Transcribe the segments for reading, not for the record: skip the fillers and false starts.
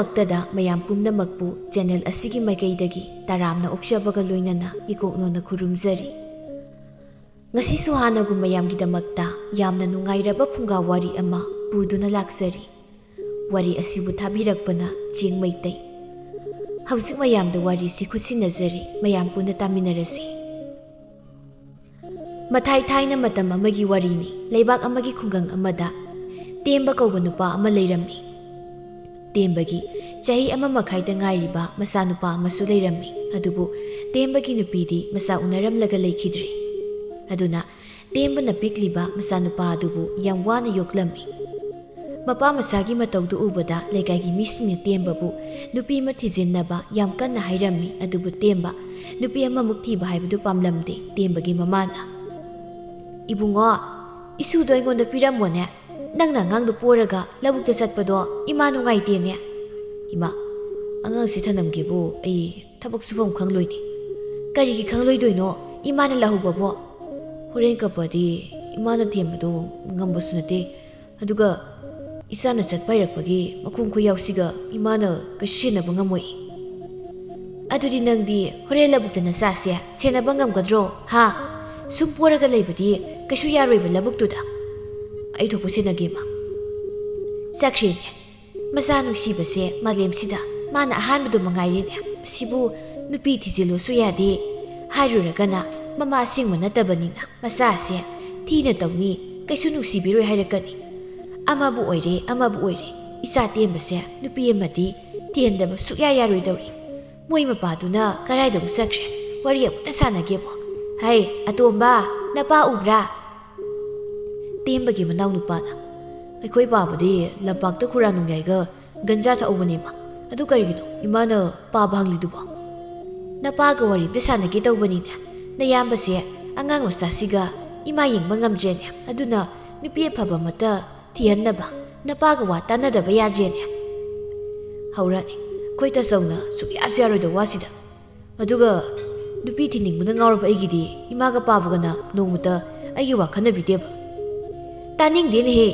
ꯑꯍꯥꯟꯕꯃꯛꯇꯗ ꯃꯌꯥꯝ ꯄꯨꯝꯅꯃꯛꯄꯨ ꯆꯦꯅꯦꯜ ꯑꯁꯤꯒꯤ ꯃꯥꯏꯀꯩꯗꯒꯤ ꯇꯔꯥꯝꯅ ꯑꯣꯛꯆꯕꯒ ꯂꯣꯏꯅꯅ ꯏꯀꯣꯛꯅꯣꯅ ꯈꯨꯔꯨꯝꯖꯔꯤ꯫ ꯉꯁꯤꯁꯨ ꯍꯥꯟꯅꯒꯨꯝ ꯃꯌꯥꯝꯒꯤꯗꯃꯛꯇ ꯌꯥꯝꯅ ꯅꯨꯡꯉꯥꯏꯔꯕ ꯐꯨꯡꯒꯥ ꯋꯥꯔꯤ ꯑꯃ ꯄꯨꯗꯨꯅ ꯂꯥꯛꯆꯔꯤ꯫ ꯋꯥꯔꯤ ꯑꯁꯤꯕꯨ ꯊꯥꯕꯤꯔꯛꯄꯅ ꯆꯦꯡ ꯃꯩꯇꯩ꯫ ꯍꯧꯖꯤꯛ ꯃꯌꯥꯝꯗ ꯋꯥꯔꯤꯁꯤ ꯈꯨꯠꯁꯤꯟꯅꯖꯔꯤ, ꯃꯌꯥꯝ ꯄꯨꯟꯅ ꯇꯥꯃꯤꯟꯅꯔꯁꯤ꯫ ꯃꯊꯥꯏ ꯊꯥꯏꯅ ꯃꯇꯝ ꯑꯃꯒꯤ ꯋꯥꯔꯤꯅꯤ꯫ ꯂꯩꯕꯥꯛ ꯑꯃꯒꯤ ꯈꯨꯡꯒꯪ ꯑꯃꯗ ꯇꯦꯝꯕ ꯀꯧꯕ ꯅꯨꯄꯥ ꯑꯃ ꯂꯩꯔꯝꯃꯤ꯫ ꯇꯦꯝꯕꯒꯤ ꯆꯍꯤ 1.5ꯗ ꯉꯥꯏꯔꯤꯕ ꯃꯆꯥꯅꯨꯄꯥ ꯑꯃꯁꯨ ꯂꯩꯔꯝꯃꯤ꯫ ꯑꯗꯨꯕꯨ ꯇꯦꯝꯕꯒꯤ ꯅꯨꯄꯤꯗꯤ ꯃꯆꯥ ꯎꯅꯔꯝꯂꯒ ꯂꯩꯈꯤꯗ꯭ꯔꯦ꯫ ꯑꯗꯨꯅ ꯇꯦꯝꯕꯅ ꯄꯤꯛꯂꯤꯕ ꯃꯆꯥꯅꯨꯄꯥ ꯑꯗꯨꯕꯨ ꯌꯥꯝ ꯋꯥꯅ ꯌꯣꯛꯂꯝꯃꯤ꯫ ꯃꯄꯥ ꯃꯆꯥꯒꯤ ꯃꯇꯧꯗꯨ ꯎꯕꯗ ꯂꯩꯀꯥꯏꯒꯤ ꯃꯤꯁꯤꯡꯅ ꯇꯦꯝꯕꯕꯨ ꯅꯨꯄꯤ ꯑꯃ ꯊꯤꯖꯤꯟꯅꯕ ꯌꯥꯝ ꯀꯟꯅ ꯍꯥꯏꯔꯝꯃꯤ꯫ ꯑꯗꯨꯕꯨ ꯇꯦꯝꯕ ꯅꯨꯄꯤ ꯑꯃꯃꯨꯛ ꯊꯤꯕ ꯍꯥꯏꯕꯗꯨ ꯄꯥꯝꯂꯝꯗꯦ꯫ ꯇꯦꯝꯕꯒꯤ ꯃꯃꯥꯅ, "ꯏꯕꯨꯡꯉꯣ, ꯏꯁꯨꯗꯣ ꯑꯩꯉꯣꯟꯗ ꯄꯤꯔꯝꯃꯣꯅꯦ. ꯅꯪꯅ ꯑꯉꯥꯡꯗꯣ ꯄꯣꯔꯒ ꯂꯧꯕꯨꯛꯇ ꯆꯠꯄꯗꯣ ꯏꯃꯥ ꯅꯨꯡꯉꯥꯏꯇꯦꯅꯦ." "ꯏꯃꯥ, ꯑꯉꯥꯡꯁꯤ ꯊꯅꯝꯒꯦꯕꯨ ꯑꯩ ꯊꯕꯛ ꯁꯨꯐꯝ ꯈꯪꯂꯣꯏꯅꯦ." "ꯀꯔꯤꯒꯤ ꯈꯪꯂꯣꯏꯗꯣꯏꯅꯣ? ꯏꯃꯥꯅ ꯂꯧꯍꯧꯕꯕꯣ." "ꯍꯣꯔꯦꯟ ꯀꯞꯄꯗꯤ ꯏꯃꯥꯅ ꯊꯦꯝꯕꯗꯣ ꯉꯝꯕꯁꯨ ꯅꯠꯇꯦ. ꯑꯗꯨꯒ ꯏꯆꯥꯅ ꯆꯠꯄ ꯍꯩꯔꯛꯄꯒꯤ ꯃꯈꯣꯡ ꯈꯨꯌꯥꯎꯁꯤꯒ ꯏꯃꯥꯅ ꯀꯩꯁꯨ ꯁꯦꯟꯅꯕ ꯉꯝꯃꯣꯏ." "ꯑꯗꯨꯗꯤ ꯅꯪꯗꯤ ꯍꯣꯔꯦꯟ ꯂꯧꯕꯨꯛꯇ ꯅꯆꯥꯁꯦ ꯁꯦꯟꯅꯕ ꯉꯝꯒꯗ꯭ꯔꯣ? ꯍꯥ? ꯁꯨꯝ ꯄꯣꯔꯒ ꯂꯩꯕꯗꯤ ꯀꯩꯁꯨ ꯌꯥꯔꯣꯏꯕ ꯂꯧꯕꯨꯛꯇꯨꯗ." "ꯑꯩ ꯊꯣꯛꯄ ꯁꯦꯟꯅꯒꯦ ꯏꯃꯥ." "ꯆꯠꯈ꯭ꯔꯦꯅꯦ. ꯃꯆꯥ ꯅꯨꯡꯁꯤꯕꯁꯦ ꯃꯥꯂꯦꯝꯁꯤꯗ ꯃꯥꯅ ꯑꯍꯥꯟꯕꯗꯣ ꯃꯉꯥꯏꯔꯦꯅꯦ. ꯁꯤꯕꯨ ꯅꯨꯄꯤ ꯊꯤꯖꯤꯜꯂꯨꯁꯨ ꯌꯥꯗꯦ. ꯍꯥꯏꯔꯨꯔꯒꯅ ꯃꯃꯥ ꯑꯁꯦꯡꯕ ꯅꯠꯇꯕꯅꯤꯅ ꯃꯆꯥꯁꯦ ꯊꯤꯅ ꯇꯧꯅꯤ, ꯀꯩꯁꯨ ꯅꯨꯡꯁꯤꯕꯤꯔꯣꯏ ꯍꯥꯏꯔꯛꯀꯅꯤ. ꯑꯃꯕꯨ ꯑꯣꯏꯔꯦ ꯑꯃꯕꯨ ꯑꯣꯏꯔꯦ, ꯏꯆꯥ ꯇꯦꯝꯕꯁꯦ ꯅꯨꯄꯤ ꯑꯃꯗꯤ ꯊꯤꯍꯟꯗꯕ ꯁꯨꯛꯌꯥ ꯌꯥꯔꯣꯏꯗꯧꯔꯤ. ꯃꯣꯏ ꯃꯄꯥꯗꯨꯅ ꯀꯔꯥꯏꯗꯕꯨ ꯆꯠꯈ꯭ꯔꯦ? ꯋꯥꯔꯤ ꯑꯃꯨꯛꯇ ꯁꯥꯟꯅꯒꯦꯕꯣ. ꯍꯩ ꯑꯇꯣꯝꯕ, ꯅꯄꯥ ꯎꯕ꯭ꯔꯥ?" ꯇꯦꯝꯕꯒꯤ ꯃꯅꯥꯎ ꯅꯨꯄꯥꯅ, "ꯑꯩꯈꯣꯏ ꯄꯥꯕꯨꯗꯤ ꯂꯝꯄꯥꯛꯇ ꯈꯨꯔꯥ ꯅꯨꯡꯌꯥꯏꯒ ꯒꯟꯖꯥ ꯊꯛꯎꯕꯅꯤ ꯏꯃꯥ. ꯑꯗꯨ ꯀꯔꯤꯒꯤꯅꯣ ꯏꯃꯥꯅ ꯄꯥꯕ ꯍꯪꯂꯤꯗꯨꯕꯣ?" "ꯅꯄꯥꯒ ꯋꯥꯔꯤ ꯑꯃꯇ ꯁꯥꯟꯅꯒꯦ ꯇꯧꯕꯅꯤꯅꯦ. ꯅꯌꯥꯝꯕꯁꯦ ꯑꯉꯥꯡ ꯃꯆꯥꯁꯤꯒ ꯏꯃꯥ ꯌꯦꯡꯕ ꯉꯝꯗ꯭ꯔꯦꯅꯦ. ꯑꯗꯨꯅ ꯅꯨꯄꯤ ꯑꯐꯕ ꯑꯃꯇ ꯊꯤꯍꯟꯅꯕ ꯅꯄꯥꯒ ꯋꯥ ꯇꯥꯟꯅꯗꯕ ꯌꯥꯗ꯭ꯔꯦꯅꯦ." "ꯍꯧꯔꯛꯑꯅꯤ ꯑꯩꯈꯣꯏ ꯇꯥꯆꯧꯅ ꯁꯨꯛꯌꯥꯁꯨ ꯌꯥꯔꯣꯏꯗꯕ ꯋꯥꯁꯤꯗ. ꯑꯗꯨꯒ ꯅꯨꯄꯤ ꯊꯤꯅꯤꯡꯕꯅ ꯉꯥꯎꯔꯕ ꯑꯩꯒꯤꯗꯤ ꯏꯃꯥꯒ ꯄꯥꯕꯒꯅ ꯅꯣꯡꯃꯇ ꯑꯩꯒꯤ ꯋꯥ ꯈꯟꯅꯕꯤꯗꯦꯕ." "ꯇꯥꯅꯤꯡꯗꯦꯅꯦꯍꯦ.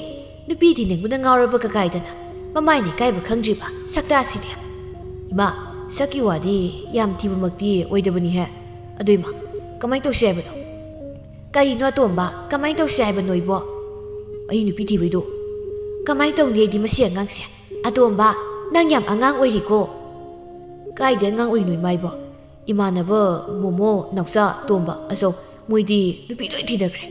ꯅꯨꯄꯤ ꯊꯤꯅꯤꯡꯕꯅ ꯉꯥꯎꯔꯕ ꯀꯀꯥꯏꯗꯅ ꯃꯃꯥꯏꯅ ꯏꯀꯥꯏꯕ ꯈꯪꯗ꯭ꯔꯤꯕ ꯁꯛꯇꯥꯁꯤꯗꯤ." "ꯏꯃꯥ, ꯁꯛꯀꯤ ꯋꯥꯗꯤ ꯌꯥꯝ ꯊꯤꯕꯃꯛꯇꯤ ꯑꯣꯏꯗꯕꯅꯤꯍꯦ. ꯑꯗꯣ ꯏꯃꯥ, ꯀꯃꯥꯏꯅ ꯇꯧꯁꯤ ꯍꯥꯏꯕꯅꯣ?" "ꯀꯔꯤꯅꯣ ꯑꯇꯣꯝꯕ, ꯀꯃꯥꯏꯅ ꯇꯧꯁꯤ ꯍꯥꯏꯕꯅꯣ ꯏꯕꯣ?" "ꯑꯩ ꯅꯨꯄꯤ ꯊꯤꯕꯩꯗꯣ." "ꯀꯃꯥꯏꯅ ꯇꯧꯅꯤ ꯑꯩꯗꯤ ꯃꯁꯤ ꯑꯉꯥꯡꯁꯦ? ꯑꯇꯣꯝꯕ, ꯅꯪ ꯌꯥꯝ ꯑꯉꯥꯡ ꯑꯣꯏꯔꯤꯀꯣ." "ꯀꯥꯏꯗꯩ ꯑꯉꯥꯡ ꯑꯣꯏꯔꯤꯅꯣ ꯏꯃꯥ ꯏꯕꯣ? ꯏꯃꯥꯟꯅꯕ ꯃꯣꯃꯣ, ꯅꯥꯎꯆꯥ, ꯇꯣꯝꯕ, ꯑꯆꯧ ꯃꯣꯏꯗꯤ ꯅꯨꯄꯤ ꯂꯣꯏ ꯊꯤꯅꯈ꯭ꯔꯦ.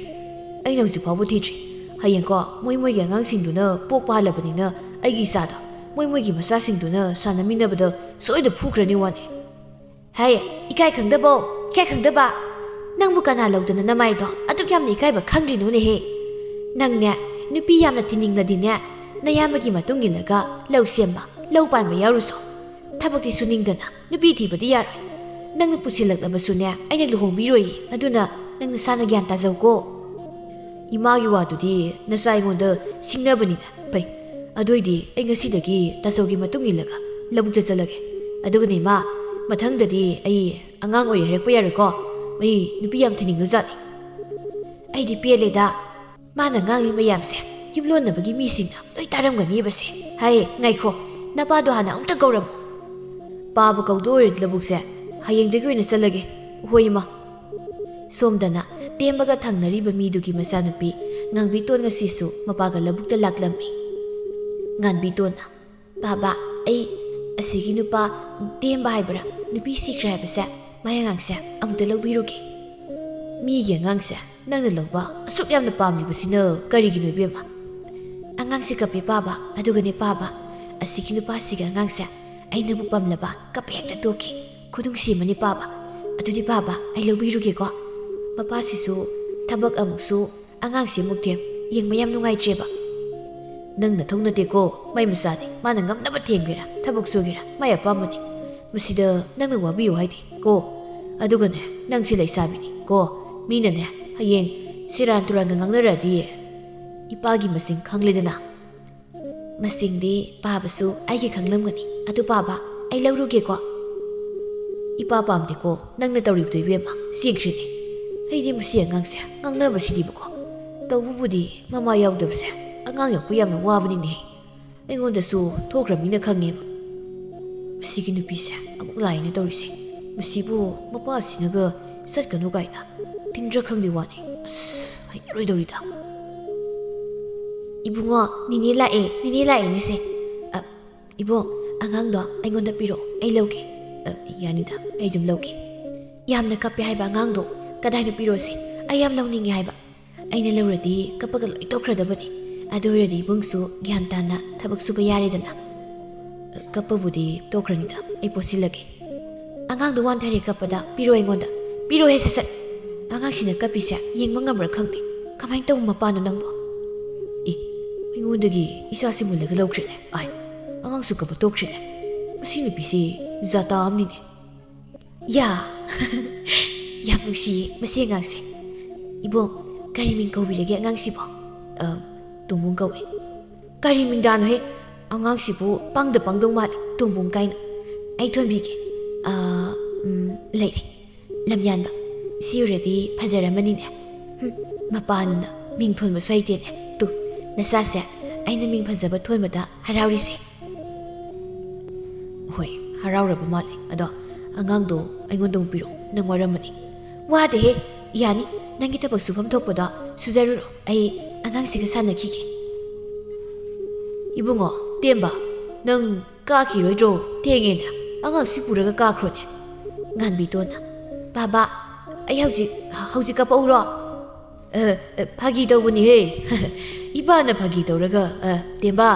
ꯑꯩꯅ ꯍꯧꯖꯤꯛ ꯐꯥꯎꯕ ꯊꯤꯗ꯭ꯔꯤ. ꯍꯌꯦꯡꯀꯣ ꯃꯣꯏꯒꯤ ꯑꯉꯥꯡꯁꯤꯡꯗꯨꯅ ꯄꯣꯛꯄ ꯍꯜꯂꯕꯅꯤꯅ ꯑꯩꯒꯤ ꯏꯆꯥꯗ ꯃꯣꯏꯒꯤ ꯃꯆꯥꯁꯤꯡꯗꯨꯅ ꯁꯥꯟꯅꯃꯤꯟꯅꯕꯗ ꯁꯣꯏꯗ ꯐꯨꯈ꯭ꯔꯅꯤ ꯋꯥꯅꯤ." "ꯍꯩ ꯏꯀꯥꯏ ꯈꯪꯗꯕꯣ, ꯏꯀꯥꯏ ꯈꯪꯗꯕ. ꯅꯪꯕꯨ ꯀꯅꯥ ꯂꯧꯗꯅ ꯅꯃꯥꯏꯗꯣ ꯑꯗꯨꯛ ꯌꯥꯝꯅ ꯏꯀꯥꯏꯕ ꯈꯪꯗ꯭ꯔꯤꯅꯣꯅꯦꯍꯦ? ꯅꯪꯅꯦ ꯅꯨꯄꯤ ꯌꯥꯝꯅ ꯊꯤꯅꯤꯡꯂꯗꯤꯅꯦ ꯅꯌꯥꯝꯕꯒꯤ ꯃꯇꯨꯡ ꯏꯜꯂꯒ ꯂꯧ ꯁꯦꯝꯕ, ꯂꯧ ꯄꯥꯟꯕ ꯌꯥꯎꯔꯨꯁꯣ. ꯊꯕꯛꯇꯤ ꯁꯨꯅꯤꯡꯗꯅ ꯅꯨꯄꯤ ꯊꯤꯕꯗꯤ ꯌꯥꯔꯣꯏ. ꯅꯪꯅ ꯄꯨꯁꯤꯜꯂꯛꯂꯕꯁꯨꯅꯦ ꯑꯩꯅ ꯂꯨꯍꯣꯡꯕꯤꯔꯣꯏ. ꯑꯗꯨꯅ ꯅꯪ ꯅꯁꯥꯅ ꯒ꯭ꯌꯥꯟ ꯇꯥꯖꯧꯀꯣ." "ꯏꯃꯥꯒꯤ ꯋꯥꯗꯨꯗꯤ ꯅꯆꯥ ꯑꯩꯉꯣꯟꯗ ꯁꯤꯡꯅꯕꯅꯤꯅ ꯐꯩ. ꯑꯗꯨꯏꯗꯤ ꯑꯩ ꯉꯁꯤꯗꯒꯤ ꯇꯥꯆꯧꯒꯤ ꯃꯇꯨꯡ ꯏꯜꯂꯒ ꯂꯧꯕꯨꯛꯇ ꯆꯠꯂꯒꯦ. ꯑꯗꯨꯒꯅꯦ ꯏꯃꯥ, ꯃꯊꯪꯗꯗꯤ ꯑꯩ ꯑꯉꯥꯡ ꯑꯣꯏꯔꯦ ꯍꯥꯏꯔꯛꯄ ꯌꯥꯔꯣꯏꯀꯣ. ꯑꯩ ꯅꯨꯄꯤ ꯌꯥꯝ ꯊꯤꯅꯤꯡꯉꯖꯥꯠꯅꯤ." "ꯑꯩꯗꯤ ꯄꯦꯜꯂꯦꯗ. ꯃꯥꯅ ꯉꯥꯡꯂꯤ ꯃꯌꯥꯝꯁꯦ ꯌꯨꯝꯂꯣꯟꯅꯕꯒꯤ ꯃꯤꯁꯤꯡꯅ ꯂꯣꯏ ꯇꯥꯔꯝꯒꯅꯤꯕꯁꯦ. ꯍꯩ ꯉꯥꯏꯈꯣ, ꯅꯄꯥꯗꯣ ꯍꯥꯟꯅ ꯑꯃꯨꯛꯇ ꯀꯧꯔꯝꯃꯨ." "ꯄꯥꯕ ꯀꯧꯗꯣ ꯑꯣꯏꯔꯗꯤ ꯂꯧꯕꯨꯛꯁꯦ ꯍꯌꯦꯡꯗꯒꯤ ꯑꯣꯏꯅ ꯆꯠꯂꯒꯦ." "ꯍꯣꯏ ꯏꯃꯥ." ꯁꯣꯝꯗꯅ ꯇꯦꯝꯕꯒ ꯊꯪꯅꯔꯤꯕ ꯃꯤꯗꯨꯒꯤ ꯃꯆꯥꯅꯨꯄꯤ ꯉꯥꯡꯕꯤꯇꯣꯟ ꯉꯁꯤꯁꯨ ꯃꯄꯥꯒ ꯂꯧꯕꯨꯛꯇ ꯂꯥꯛꯂꯝꯃꯤ꯫ ꯉꯥꯟꯕꯤꯇꯣꯟꯅ, "ꯕꯥꯕꯥ, ꯑꯩ ꯑꯁꯤꯒꯤ ꯅꯨꯄꯥ ꯇꯦꯝꯕ ꯍꯥꯏꯕ꯭ꯔꯥ, ꯅꯨꯄꯤ ꯁꯤꯈ꯭ꯔꯦ ꯍꯥꯏꯕꯁꯦ, ꯃꯥꯏ ꯑꯉꯥꯡꯁꯦ ꯑꯃꯨꯛꯇ ꯂꯧꯕꯤꯔꯨꯒꯦ." "ꯃꯤꯒꯤ ꯑꯉꯥꯡꯁꯦ ꯅꯪꯅ ꯂꯧꯕ ꯑꯁꯨꯛ ꯌꯥꯝꯅ ꯄꯥꯝꯂꯤꯕꯁꯤꯅ ꯀꯔꯤꯒꯤꯅꯣ ꯏꯕꯦꯝꯃ?" "ꯑꯉꯥꯡꯁꯦ ꯀꯞꯄꯦ ꯄꯥꯕ. ꯑꯗꯨꯒꯅꯦ ꯄꯥꯕ, ꯑꯁꯤꯒꯤ ꯅꯨꯄꯥꯁꯤꯒ ꯑꯉꯥꯡꯁꯦ ꯑꯩꯅꯕꯨ ꯄꯥꯝꯂꯕ ꯀꯞꯄ ꯍꯦꯛꯇ ꯇꯣꯛꯈꯤ. ꯈꯨꯅꯨꯡꯁꯤ ꯑꯃꯅꯤ ꯄꯥꯕ. ꯑꯗꯨꯗꯤ ꯄꯥꯕ ꯑꯩ ꯂꯧꯕꯤꯔꯨꯒꯦꯀꯣ. ꯃꯄꯥꯁꯤꯁꯨ ꯊꯕꯛ ꯑꯃꯨꯛꯁꯨ ꯑꯉꯥꯡꯁꯦ ꯑꯃꯨꯛ ꯊꯦꯝ, ꯌꯦꯡꯕ ꯌꯥꯝ ꯅꯨꯡꯉꯥꯏꯇ꯭ꯔꯦꯕ." "ꯅꯪ ꯅꯊꯧ ꯅꯠꯇꯦꯀꯣ. ꯃꯥꯏ ꯃꯆꯥꯅꯤ. ꯃꯥꯅ ꯉꯝꯅꯕ ꯊꯦꯝꯒꯦꯔꯥ ꯊꯕꯛ ꯁꯨꯒꯦꯔꯥ ꯃꯥꯏ ꯑꯄꯥꯝꯕꯅꯤ. ꯃꯁꯤꯗ ꯅꯪꯅ ꯋꯥꯕꯤꯌꯨ ꯍꯥꯏꯗꯤ ꯀꯣ. ꯑꯗꯨꯒꯅꯦ ꯅꯪꯁꯤ ꯂꯩꯁꯥꯕꯤꯅꯤ ꯀꯣ. ꯃꯤꯅꯅꯦ ꯍꯌꯦꯡ ꯁꯦꯔꯥꯟ ꯇꯨꯔꯥꯟꯒ ꯉꯥꯡꯅꯔꯛꯑꯗꯤ ꯏꯄꯥꯒꯤ ꯃꯁꯤꯡ ꯈꯪꯂꯦꯗꯅ." "ꯃꯁꯤꯡꯗꯤ ꯄꯥꯕꯁꯨ ꯑꯩꯒꯤ ꯈꯪꯂꯝꯒꯅꯤ. ꯑꯗꯨ ꯄꯥꯕ ꯑꯩ ꯂꯧꯔꯨꯒꯦꯀꯣ." "ꯏꯄꯥ ꯄꯥꯝꯗꯦꯀꯣ ꯅꯪꯅ ꯇꯧꯔꯤꯕꯗꯣ ꯏꯕꯦꯝꯃ. ꯆꯦꯡꯈ꯭ꯔꯤꯅꯦ. ꯑꯩꯗꯤ ꯃꯁꯤ ꯑꯉꯥꯡꯁꯦ ꯉꯥꯡꯅꯕꯁꯤꯗꯤꯕꯀꯣ. ꯇꯧꯕꯕꯨꯗꯤ ꯃꯃꯥ ꯌꯥꯎꯗꯕꯁꯦ ꯑꯉꯥꯡ ꯌꯣꯛꯄ ꯌꯥꯝꯅ ꯋꯥꯕꯅꯤꯅꯦ. ꯑꯩꯉꯣꯟꯗꯁꯨ ꯊꯣꯛꯈ꯭ꯔꯕꯅꯤꯅ ꯈꯪꯉꯦꯕ." ꯃꯁꯤꯒꯤ ꯅꯨꯄꯤꯁꯦ ꯑꯃꯨꯛ ꯂꯥꯏꯅ ꯇꯧꯔꯤꯁꯦ ꯃꯁꯤꯕꯨ ꯃꯄꯥꯁꯤꯅꯒ ꯆꯠꯀꯅꯨ ꯀꯥꯏꯅ ꯊꯤꯡꯗ꯭ꯔ ꯈꯪꯗꯦ ꯋꯥꯅꯤ ꯑꯁ ꯍꯩꯅꯔꯣꯏꯗꯧꯔꯤꯗ ꯏꯕꯨꯡꯉꯣ ꯅꯤꯅꯦ ꯂꯥꯛꯑꯦꯅꯦꯁꯦ ꯏꯕꯣ ꯑꯉꯥꯡꯗꯣ ꯑꯩꯉꯣꯟꯗ ꯄꯤꯔꯛꯑꯣ ꯑꯩ ꯂꯧꯒꯦ ꯌꯥꯅꯤꯗ ꯑꯩ ꯑꯗꯨꯝ ꯂꯧꯒꯦ ꯌꯥꯝꯅ ꯀꯞꯄꯦ ꯍꯥꯏꯕ ꯑꯉꯥꯡꯗꯣ ꯀꯗꯥꯏꯗ ꯄꯤꯔꯣꯁꯤ ꯑꯩ ꯌꯥꯝ ꯂꯧꯅꯤꯡꯉꯦ ꯍꯥꯏꯕ ꯑꯩꯅ ꯂꯧꯔꯗꯤ ꯀꯞꯄꯒ ꯂꯣꯏ ꯇꯣꯛꯈ꯭ꯔꯗꯕꯅꯤ ꯑꯗꯨ ꯑꯣꯏꯔꯗꯤ ꯏꯕꯨꯡꯁꯨ ꯒ꯭ꯌꯥꯟ ꯇꯥꯅ ꯊꯕꯛ ꯁꯨꯕ ꯌꯥꯔꯦꯗꯅ ꯀꯞꯄꯕꯨꯗꯤ ꯇꯣꯛꯈ꯭ꯔꯅꯤꯗ ꯑꯩ ꯄꯣꯠꯁꯤꯜꯂꯒꯦ ꯑꯉꯥꯡꯗꯣ ꯋꯥꯟꯊꯔꯦ ꯀꯞꯄꯗ ꯄꯤꯔꯣ ꯑꯩꯉꯣꯟꯗ ꯄꯤꯔꯣꯍꯦ ꯁꯠ ꯑꯉꯥꯡꯁꯤꯅ ꯀꯞꯄꯤꯁꯦ ꯌꯦꯡꯕ ꯉꯝꯕ꯭ꯔꯥ ꯈꯪꯗꯦ ꯀꯃꯥꯏꯅ ꯇꯧꯕ ꯃꯄꯥꯅꯣ ꯅꯪꯕꯣ ꯑꯩꯉꯣꯟꯗꯒꯤ ꯏꯆꯥꯁꯤ ꯃꯨꯜꯂꯒ ꯂꯧꯈ꯭ꯔꯦꯅꯦ ꯑꯉꯥꯡꯁꯨ ꯀꯞꯄ ꯇꯣꯛꯈ꯭ꯔꯦꯅꯦ ꯃꯁꯤ ꯅꯨꯄꯤꯁꯤ ꯖꯥꯇꯥ ꯑꯃꯅꯤꯅꯦ ꯌꯥ ꯌꯥꯝ ꯅꯨꯡꯁꯤꯌꯦ ꯃꯁꯤ ꯑꯉꯥꯡꯁꯦ ꯏꯕꯣꯡ ꯀꯔꯤ ꯃꯤꯡ ꯀꯧꯕꯤꯔꯒꯦ ꯑꯉꯥꯡꯁꯤꯕꯣ ꯇꯣꯡꯕꯨꯡ ꯀꯧꯏ ꯀꯔꯤ ꯃꯤꯡꯗꯥꯅꯣꯍꯦ ꯑꯉꯥꯡꯁꯤꯕꯨ ꯄꯪꯗꯧ ꯃꯥꯜꯂꯦ ꯇꯣꯡꯕꯨꯡ ꯀꯥꯏꯅ ꯑꯩ ꯊꯣꯟꯕꯤꯒꯦ ꯂꯩꯔꯦ ꯂꯝꯌꯥꯟꯕ ꯁꯤ ꯑꯣꯏꯔꯗꯤ ꯐꯖꯔꯝꯃꯅꯤꯅꯦ ꯃꯄꯥꯅ ꯃꯤꯡ ꯊꯣꯟꯕꯁꯨ ꯍꯩꯇꯦꯅꯦ ꯇꯨ ꯅꯆꯥꯁꯦ ꯑꯩꯅ ꯃꯤꯡ ꯐꯖꯕ ꯊꯣꯟꯕꯗ ꯍꯔꯥꯎꯔꯤꯁꯦ ꯍꯣꯏ ꯍꯔꯥꯎꯔꯕ ꯃꯥꯜꯂꯦ ꯑꯗꯣ ꯑꯉꯥꯡꯗꯣ ꯑꯩꯉꯣꯟꯗ ꯑꯃꯨꯛ ꯄꯤꯔꯛꯑꯣ ꯅꯪ ꯋꯥꯔꯝꯃꯅꯤ ꯋꯥꯗꯦꯍꯦ ꯌꯥꯅꯤ ꯅꯪꯒꯤ ꯊꯕꯛ ꯁꯨꯐꯝ ꯊꯣꯛꯄꯗꯣ ꯁꯨꯖꯔꯨꯔꯣ ꯑꯩ ꯑꯉꯥꯡꯁꯤꯒ ꯁꯥꯟꯅꯈꯤꯒꯦ ꯏꯕꯨꯡꯉꯣ ꯇꯦꯝꯕ ꯅꯪ ꯀꯥꯈꯤꯔꯣꯏꯗ꯭ꯔꯣ ꯊꯦꯡꯉꯦꯅꯦ ꯑꯉꯥꯡꯁꯤ ꯄꯨꯔꯒ ꯀꯥꯈ꯭ꯔꯣꯅꯦ ꯉꯥꯟꯕꯤꯇꯣꯟꯅ ꯕꯥꯕꯥ ꯑꯩ ꯍꯧꯖꯤꯛ ꯀꯞꯄꯛꯎꯔꯣ ꯐꯥꯒꯤ ꯇꯧꯕꯅꯤꯍꯦ ꯏꯄꯥꯅ ꯐꯥꯒꯤ ꯇꯧꯔꯒ ꯇꯦꯝꯕꯥ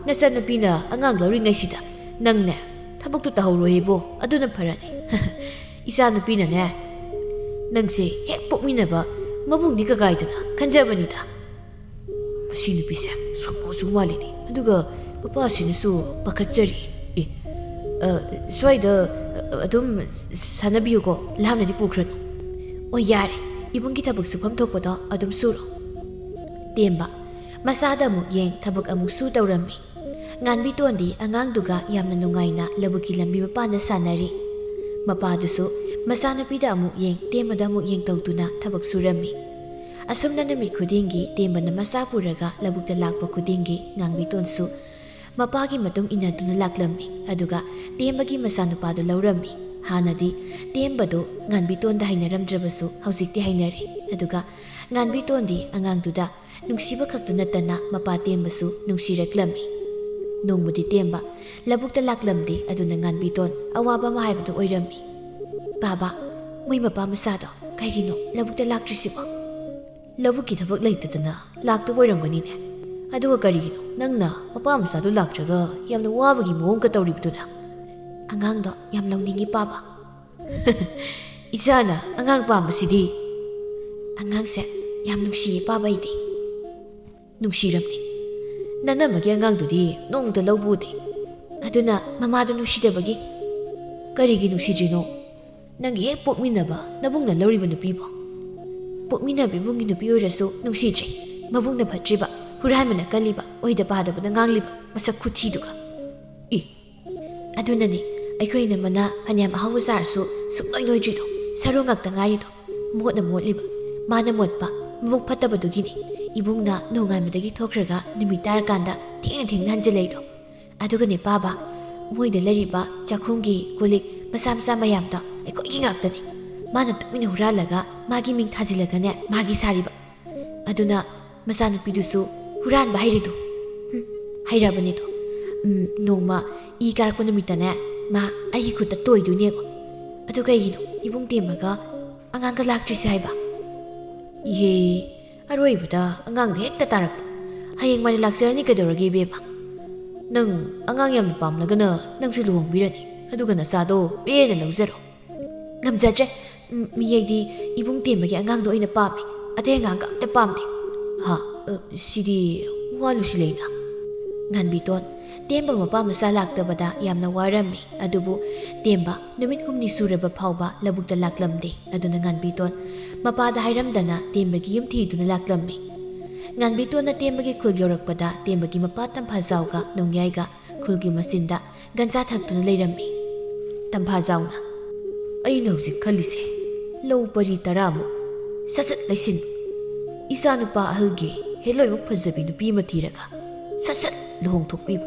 ꯅꯆꯟꯅꯨꯄꯤꯅ ꯑꯉꯥꯡ ꯂꯧꯔꯤꯉꯩꯁꯤꯗ ꯅꯪꯅꯦ ꯊꯕꯛꯇꯨ ꯇꯧꯍꯧꯔꯣꯏꯕꯣ ꯑꯗꯨꯅ ꯐꯔꯅꯤ ꯏꯆꯥ ꯅꯨꯄꯤꯅꯅꯦ ꯅꯪꯁꯦ ꯍꯦꯛ ꯄꯣꯛꯃꯤꯟꯅꯕ ꯃꯕꯨꯡꯅꯤ ꯀꯀꯥꯏꯗꯅ ꯈꯟꯖꯕꯅꯤꯗ ꯃꯁꯤ ꯅꯨꯄꯤꯁꯦ ꯁꯨꯝ ꯃꯥꯜꯂꯤꯅꯤ ꯑꯗꯨꯒ ꯃꯄꯥꯁꯤꯅꯁꯨ ꯄꯥꯈꯠꯆꯔꯤ ꯁ꯭ꯋꯥꯏꯗ ꯑꯗꯨꯝ ꯁꯥꯟꯅꯕꯤꯌꯨꯀꯣ ꯂꯥꯞꯅꯗꯤ ꯄꯨꯈ꯭ꯔꯅꯨ ꯑꯣ ꯌꯥꯔꯦ ꯏꯕꯨꯡꯒꯤ ꯊꯕꯛ ꯁꯨꯐꯝ ꯊꯣꯛꯄꯗꯣ ꯑꯗꯨꯝ ꯁꯨꯔꯣ ꯇꯦꯝꯕ ꯃꯆꯥꯗ ꯑꯃꯨꯛ ꯌꯦꯡ ꯊꯕꯛ ꯑꯃꯨꯛ ꯁꯨ ꯇꯧꯔꯝꯃꯤ ꯉꯥꯟꯕꯤꯇꯣꯟꯗꯤ ꯑꯉꯥꯡꯗꯨꯒ ꯌꯥꯝꯅ ꯅꯨꯡꯉꯥꯏꯅ ꯂꯧꯕꯨꯛꯀꯤ ꯂꯝꯕꯤ ꯃꯄꯥꯟꯗ ꯁꯥꯟꯅꯔꯤ ꯃꯄꯥꯗꯨꯁꯨ ꯃꯆꯥꯅꯨꯄꯤꯗ ꯑꯃꯨꯛ ꯌꯦꯡ ꯇꯦꯝꯕꯗ ꯑꯃꯨꯛ ꯌꯦꯡ ꯇꯧꯗꯨꯅ ꯊꯕꯛ ꯁꯨꯔꯝꯃꯤ ꯑꯁꯨꯝꯅ ꯅꯨꯃꯤꯠ ꯈꯨꯗꯤꯡꯒꯤ ꯇꯦꯝꯕꯅ ꯃꯆꯥ ꯄꯨꯔꯒ ꯂꯧꯕꯨꯛꯇ ꯂꯥꯛꯄ ꯈꯨꯗꯤꯡꯒꯤ ꯉꯥꯡꯕꯤꯇꯣꯟꯁꯨ ꯃꯄꯥꯒꯤ ꯃꯇꯨꯡ ꯏꯟꯅꯗꯨꯅ ꯂꯥꯛꯂꯝꯃꯤ ꯑꯗꯨꯒ ꯇꯦꯝꯕꯒꯤ ꯃꯆꯥꯅꯨꯄꯥꯗꯨ ꯂꯧꯔꯝꯃꯤ ꯍꯥꯟꯅꯗꯤ ꯇꯦꯝꯕꯗꯨ ꯉꯥꯟꯕꯤꯇꯣꯟꯗ ꯍꯩꯅꯔꯝꯗ꯭ꯔꯕꯁꯨ ꯍꯧꯖꯤꯛꯇꯤ ꯍꯩꯅꯔꯦ ꯑꯗꯨꯒ ꯉꯥꯟꯕꯤꯇꯣꯟꯗꯤ ꯑꯉꯥꯡꯗꯨꯗ ꯅꯨꯡꯁꯤꯕ ꯈꯛꯇ ꯅꯠꯇꯅ ꯃꯄꯥ ꯇꯦꯝꯕꯁꯨ ꯅꯨꯡꯁꯤꯔꯛꯂꯝꯃꯤ ꯅꯣꯡꯃꯗꯤ ꯇꯦꯝꯕ ꯂꯧꯕꯨꯛꯇ ꯂꯥꯛꯂꯝꯗꯦ ꯑꯗꯨꯅ ꯉꯥꯟꯕꯤꯇꯣꯟ ꯑꯋꯥꯕ ꯑꯃ ꯍꯥꯏꯕꯗꯨ ꯑꯣꯏꯔꯝꯃꯤ ꯕꯥꯕꯥ ꯃꯣꯏ ꯃꯄꯥ ꯃꯆꯥꯗꯣ ꯀꯩꯒꯤꯅꯣ ꯂꯧꯕꯨꯛꯇ ꯂꯥꯛꯇ꯭ꯔꯤꯁꯤꯕꯣ ꯂꯧꯕꯨꯛꯀꯤ ꯊꯕꯛ ꯂꯩꯇꯗꯅ ꯂꯥꯛꯇꯕ ꯑꯣꯏꯔꯝꯒꯅꯤꯅꯦ ꯑꯗꯨꯒ ꯀꯔꯤꯒꯤꯅꯣ ꯅꯪꯅ ꯃꯄꯥ ꯃꯆꯥꯗꯣ ꯂꯥꯛꯇ꯭ꯔꯒ ꯌꯥꯝꯅ ꯋꯥꯕꯒꯤ ꯃꯑꯣꯡꯒ ꯇꯧꯔꯤꯕꯗꯨꯅ ꯑꯉꯥꯡꯗꯣ ꯌꯥꯝ ꯂꯧꯅꯤꯡꯉꯤ ꯄꯥꯕ ꯏꯆꯥꯅ ꯑꯉꯥꯡ ꯄꯥꯝꯕꯁꯤꯗꯤ ꯑꯉꯥꯡꯁꯦ ꯌꯥꯝ ꯅꯨꯡꯁꯤꯌꯦ ꯄꯥꯕ ꯑꯩꯗꯤ ꯅꯨꯡꯁꯤꯔꯝꯅꯤ ꯅꯅꯝꯃꯒꯤ ꯑꯉꯥꯡꯗꯨꯗꯤ ꯅꯣꯡꯃꯇ ꯂꯧꯕ ꯎꯗꯦ ꯑꯗꯨꯅ ꯃꯃꯥꯗꯣ ꯅꯨꯡꯁꯤꯗꯕꯒꯤ ꯀꯔꯤꯒꯤ ꯅꯨꯡꯁꯤꯗ꯭ꯔꯤꯅꯣ ꯅꯪꯒꯤ ꯍꯦꯛ ꯄꯣꯛꯃꯤꯟꯅꯕ ꯅꯕꯨꯡꯅ ꯂꯧꯔꯤꯕ ꯅꯨꯄꯤꯕꯣ ꯄꯣꯛꯃꯤꯟꯅꯕ ꯏꯕꯨꯡꯒꯤ ꯅꯨꯄꯤ ꯑꯣꯏꯔꯁꯨ ꯅꯨꯡꯁꯤꯗ꯭ꯔꯦ ꯃꯕꯨꯡꯅ ꯐꯠꯇ꯭ꯔꯤꯕ ꯍꯨꯔꯥꯟꯕꯅ ꯀꯜꯂꯤꯕ ꯑꯣꯏꯗ ꯄꯥꯗꯕꯅ ꯉꯥꯡꯂꯤꯕ ꯃꯁꯛ ꯈꯨꯊꯤꯗꯨꯒ ꯑꯗꯨꯅꯅꯤ ꯑꯩꯈꯣꯏꯅ ꯃꯅꯥ ꯐꯅꯌꯥꯝ ꯑꯍꯥꯎꯕ ꯆꯥꯔꯁꯨ ꯁꯨꯡꯅꯣꯏ ꯅꯣꯏꯗ꯭ꯔꯤꯗꯣ ꯁꯔꯨ ꯉꯥꯛꯇ ꯉꯥꯏꯔꯤꯗꯣ ꯃꯣꯠꯅ ꯃꯣꯠꯂꯤꯕ ꯃꯥꯅ ꯃꯣꯠꯄ ꯃꯕꯨꯛ ꯐꯠꯇꯕꯗꯨꯒꯤꯅꯤ ꯏꯕꯨꯡꯅ ꯅꯣꯡꯉꯥꯟꯕꯗꯒꯤ ꯊꯣꯛꯈ꯭ꯔꯒ ꯅꯨꯃꯤꯠ ꯇꯥꯔꯀꯥꯟꯗ ꯊꯦꯡꯅ ꯍꯟꯖꯤꯜꯂꯛꯏꯗꯣ ꯑꯗꯨꯒꯅꯦ ꯄꯥꯕ ꯃꯣꯏꯗ ꯂꯩꯔꯤꯕ ꯆꯥꯛꯈꯨꯝꯒꯤ ꯀꯣꯜꯂꯤꯛ ꯃꯆꯥ ꯃꯌꯥꯝꯗꯣ ꯑꯩꯈꯣꯏꯒꯤ ꯉꯥꯛꯇꯅꯤ ꯃꯥꯅ ꯇꯨꯃꯤꯟꯅ ꯍꯨꯔꯥꯜꯂꯒ ꯃꯥꯒꯤ ꯃꯤꯡ ꯊꯥꯖꯤꯜꯂꯒꯅꯦ ꯃꯥꯒꯤ ꯁꯥꯔꯤꯕ ꯑꯗꯨꯅ ꯃꯆꯥꯅꯨꯄꯤꯗꯨꯁꯨ ꯍꯨꯔꯥꯟꯕ ꯍꯩꯔꯤꯗꯣ ꯍꯩꯔꯕꯅꯤꯗꯣ ꯅꯣꯡꯃ ꯏ ꯀꯥꯔꯛꯄ ꯅꯨꯃꯤꯠꯇꯅꯦ ꯃꯥ ꯑꯩꯒꯤ ꯈꯨꯠꯇ ꯇꯣꯏꯗꯣꯏꯅꯦꯀꯣ ꯑꯗꯨ ꯀꯩꯒꯤꯅꯣ ꯏꯕꯨꯡ ꯇꯦꯝꯕꯒ ꯑꯉꯥꯡꯒ ꯂꯥꯛꯇ꯭ꯔꯤꯁꯦ ꯍꯥꯏꯕ ꯏꯍꯦ ꯑꯔꯣꯏꯕꯗ ꯑꯉꯥꯡꯗ ꯍꯦꯛꯇ ꯇꯥꯔꯛꯄ ꯍꯌꯦꯡ ꯃꯥꯅ ꯂꯥꯛꯆꯔꯅꯤ ꯀꯩꯗꯧꯔꯒꯦ ꯏꯕꯦꯝꯃ ꯅꯪ ꯑꯉꯥꯡ ꯌꯥꯝꯅ ꯄꯥꯝꯂꯒꯅ ꯅꯪꯁꯨ ꯂꯨꯍꯣꯡꯕꯤꯔꯅꯤ ꯑꯗꯨꯒ ꯅꯆꯥꯗꯣ ꯄꯦꯟꯅ ꯂꯧꯖꯔꯣ ꯉꯝꯖꯗ꯭ꯔꯦ ꯃꯤꯌꯩꯗꯤ ꯏꯕꯨꯡ ꯇꯦꯝꯕꯒꯤ ꯑꯉꯥꯡꯗꯣ ꯑꯣꯏꯅ ꯄꯥꯝꯃꯤ ꯑꯇꯩ ꯑꯉꯥꯡꯒ ꯑꯝꯇ ꯄꯥꯝꯗꯦ ꯁꯤꯗꯤ ꯋꯥꯂꯨꯁꯤ ꯂꯩꯅ ꯉꯥꯟꯕꯤꯇꯣꯟ ꯇꯦꯝꯕ ꯃꯄꯥ ꯃꯆꯥ ꯂꯥꯛꯇꯕꯗ ꯌꯥꯝꯅ ꯋꯥꯔꯝꯃꯤ ꯑꯗꯨꯕꯨ ꯇꯦꯝꯕ ꯅꯨꯃꯤꯠ 6ꯅꯤ ꯁꯨꯔꯕ ꯐꯥꯎꯕ ꯂꯧꯕꯨꯛꯇ ꯂꯥꯛꯂꯝꯗꯦ ꯑꯗꯨꯅ ꯉꯥꯟꯕꯤꯇꯣꯟ ꯃꯄꯥꯗ ꯍꯥꯏꯔꯝꯗꯅ ꯇꯦꯝꯕꯒꯤ ꯌꯨꯝ ꯊꯤꯗꯨꯅ ꯂꯥꯛꯂꯝꯃꯤ ꯉꯥꯟꯕꯤꯇꯣꯟꯅ ꯇꯦꯝꯕꯒꯤ ꯈꯨꯜ ꯌꯧꯔꯛꯄꯗ ꯇꯦꯝꯕꯒꯤ ꯃꯄꯥ ꯇꯝꯐꯥꯖꯥꯎꯒ ꯅꯣꯡꯌꯥꯏꯒ ꯈꯨꯜꯒꯤ ꯃꯆꯤꯟꯗ ꯒꯟꯖꯥ ꯊꯛꯇꯨꯅ ꯂꯩꯔꯝꯃꯤ ꯇꯝꯐꯥꯖꯥꯎꯅ ꯑꯩꯅ ꯍꯧꯖꯤꯛ ꯈꯜꯂꯤꯁꯦ ꯂꯧ ꯄꯔꯤ 10ꯃꯨꯛ ꯁꯠ ꯂꯩꯁꯤꯟ ꯏꯆꯥ ꯅꯨꯄꯥ ꯑꯍꯜꯒꯤ ꯍꯦꯂꯣꯏꯃꯨꯛ ꯐꯖꯕꯤ ꯅꯨꯄꯤ ꯑꯃ ꯊꯤꯔꯒ ꯁꯠ ꯂꯨꯍꯣꯡꯊꯣꯛꯄꯤꯕ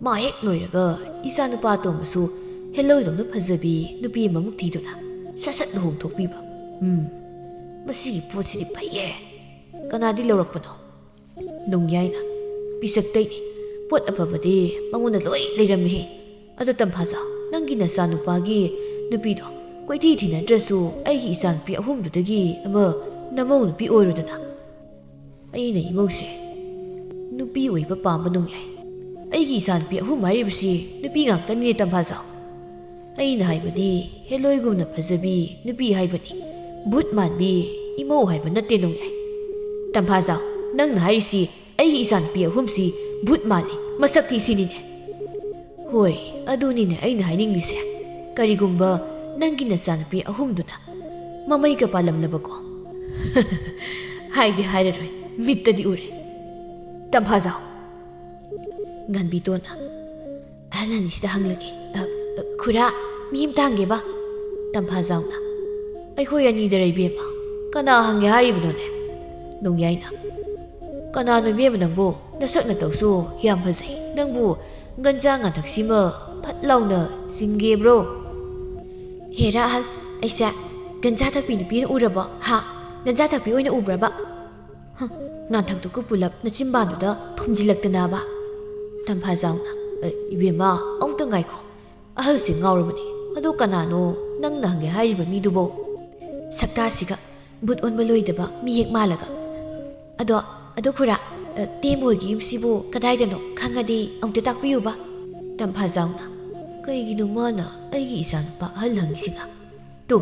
ꯃꯥ ꯍꯦꯛ ꯂꯣꯏꯔꯒ ꯏꯆꯥ ꯅꯨꯄꯥ ꯑꯇꯣꯝꯕꯁꯨ ꯍꯦꯜꯂꯣꯏꯗꯧꯅ ꯐꯖꯕꯤ ꯅꯨꯄꯤ ꯑꯃꯃꯨꯛ ꯊꯤꯗꯨꯅ ꯁꯠ ꯂꯨꯍꯣꯡꯊꯣꯛꯄꯤꯕ. ꯃꯁꯤꯒꯤ ꯄꯣꯠꯁꯤꯗꯤ ꯐꯩꯌꯦ. ꯀꯅꯥꯗꯤ ꯂꯧꯔꯛꯄꯅꯣ? ꯅꯣꯡꯌꯥꯏꯅ. ꯄꯤꯁꯛꯇꯩꯅꯤ. ꯄꯣꯠ ꯑꯐꯕꯗꯤ ꯃꯉꯣꯟꯗ ꯂꯣꯏ ꯂꯩꯔꯝꯃꯤ. ꯑꯗꯣ ꯇꯝꯐꯥꯖꯥꯎ, ꯅꯪꯒꯤ ꯅꯆꯥꯅꯨꯄꯥꯒꯤ ꯅꯨꯄꯤꯗꯣ ꯀꯣꯏꯊꯤ ꯊꯤꯅꯗ꯭ꯔꯁꯨ ꯑꯩꯒꯤ ꯏꯆꯥꯅꯨꯄꯤ ꯑꯍꯨꯝꯗꯨꯗꯒꯤ ꯑꯃ ꯅꯃꯧ ꯅꯨꯄꯤ ꯑꯣꯏꯔꯨꯗꯅ. ꯑꯩꯅ ꯏꯃꯧꯁꯦ ꯅꯨꯄꯤ ꯑꯣꯏꯕ ꯄꯥꯝꯕ ꯅꯣꯡꯌꯥꯏ. ꯑꯩꯒꯤ ꯏꯆꯥꯅꯨꯄꯤ ꯑꯍꯨꯝ ꯍꯥꯏꯔꯤꯕꯁꯤ ꯅꯨꯄꯤ ꯉꯥꯛꯇꯅꯤꯅꯦ ꯇꯝꯐꯥꯖꯥꯎ. ꯑꯩꯅ ꯍꯥꯏꯕꯗꯤ ꯍꯦꯂꯣꯏꯒꯨꯝꯅ ꯐꯖꯕꯤ ꯅꯨꯄꯤ ꯍꯥꯏꯕꯅꯤ. ꯚꯨꯠ ꯃꯥꯟꯕꯤ ꯏꯃꯧ ꯍꯥꯏꯕ ꯅꯠꯇꯦ ꯅꯣꯡꯌꯥꯏ. ꯇꯝꯐꯥꯖꯥꯎ, ꯅꯪꯅ ꯍꯥꯏꯔꯤꯁꯤ ꯑꯩꯒꯤ ꯏꯆꯥꯅꯨꯄꯤ ꯑꯍꯨꯝꯁꯤ ꯚꯨꯠ ꯃꯥꯜꯂꯤ, ꯃꯁꯛ ꯊꯤ ꯁꯤꯅꯤꯅꯦ. ꯍꯣꯏ, ꯑꯗꯨꯅꯤꯅꯦ ꯑꯩꯅ ꯍꯥꯏꯅꯤꯡꯂꯤꯁꯦ. ꯀꯔꯤꯒꯨꯝꯕ ꯅꯪꯒꯤ ꯅꯆꯥꯅꯨꯄꯤ ꯑꯍꯨꯝꯗꯨꯅ ꯃꯃꯩꯒ ꯄꯥꯜꯂꯝꯂꯕꯀꯣ? ꯍꯥꯏꯗꯤ ꯍꯥꯏꯔꯔꯣꯏ, ꯃꯤꯠꯇꯗꯤ ꯎꯔꯦ. ꯇꯝꯐꯥꯖꯥꯎ. ꯉꯥꯟꯕꯤꯇꯣꯟꯅ. ꯑꯍꯜ ꯑꯅꯤꯁꯤꯗ ꯍꯪꯂꯒꯦ. ꯈꯨꯔꯥ, ꯃꯤ ꯑꯃꯇ ꯍꯪꯒꯦꯕ. ꯇꯝꯐꯥꯖꯥꯎꯅ. ꯑꯩꯈꯣꯏ ꯑꯅꯤꯗꯔ ꯏꯕꯦꯝꯃ? ꯀꯅꯥ ꯍꯪꯒꯦ ꯍꯥꯏꯔꯤꯕꯅꯣꯅꯦ? ꯅꯣꯡꯌꯥꯏꯅ. ꯀꯅꯥꯅꯣ ꯏꯕꯦꯝꯃ ꯅꯪꯕꯨ? ꯅꯁꯛ ꯅꯇꯧꯁꯨ ꯌꯥꯝ ꯐꯖꯩ. ꯅꯪꯕꯨ ꯒꯟꯖꯥ ꯉꯥꯟꯊꯛꯁꯤꯃ ꯐꯠ ꯂꯥꯎꯅ ꯆꯤꯡꯒꯦꯕ꯭ꯔꯣ? ꯍꯦꯔꯥ ꯑꯍꯜ, ꯑꯩꯁꯦ ꯒꯟꯖꯥ ꯊꯛꯄꯤ ꯅꯨꯄꯤꯅ ꯎꯔꯕꯣ? ꯍꯥ? ꯒꯟꯖꯥ ꯊꯛꯄꯤ ꯑꯣꯏꯅ ꯎꯕ꯭ꯔꯕ? ꯉꯥꯟꯊꯛꯇꯨꯀ ꯄꯨꯂꯞ ꯅꯆꯤꯝꯕꯥꯟꯗꯨꯗ ꯊꯨꯝꯖꯤꯜꯂꯛꯇꯅꯕ. ꯇꯝꯐꯥꯖꯥꯎꯅ. ꯏꯕꯦꯝꯃ, ꯑꯃꯨꯛꯇ ꯉꯥꯏꯈꯣ. ꯑꯍꯜꯁꯦ ꯉꯥꯎꯔꯕꯅꯤ. ꯑꯗꯣ ꯀꯅꯥꯅꯣ ꯅꯪꯅ ꯍꯪꯒꯦ ꯍꯥꯏꯔꯤꯕ ꯃꯤꯗꯨꯕꯣ? ꯁꯛꯇꯥꯁꯤꯒ ꯕꯨꯠ ꯑꯣꯟꯕ ꯂꯣꯏꯗꯕ ꯃꯤ ꯍꯦꯛ ꯃꯥꯜꯂꯒ. ꯑꯗꯣ ꯈꯨꯔꯥ, ꯇꯦꯝꯕ ꯍꯣꯏꯒꯤ ꯌꯨꯝꯁꯤꯕꯨ ꯀꯗꯥꯏꯗꯅꯣ? ꯈꯪꯉꯗꯤ ꯑꯃꯨꯛꯇ ꯇꯥꯛꯄꯤꯌꯨꯕ. ꯇꯝꯐꯥꯖꯥꯎꯅ. ꯀꯩꯒꯤꯅꯣ ꯃꯥꯅ ꯑꯩꯒꯤ ꯏꯆꯥꯅꯨꯄꯥ ꯑꯍꯜ ꯍꯪꯉꯤꯁꯤꯅ? ꯇꯨ,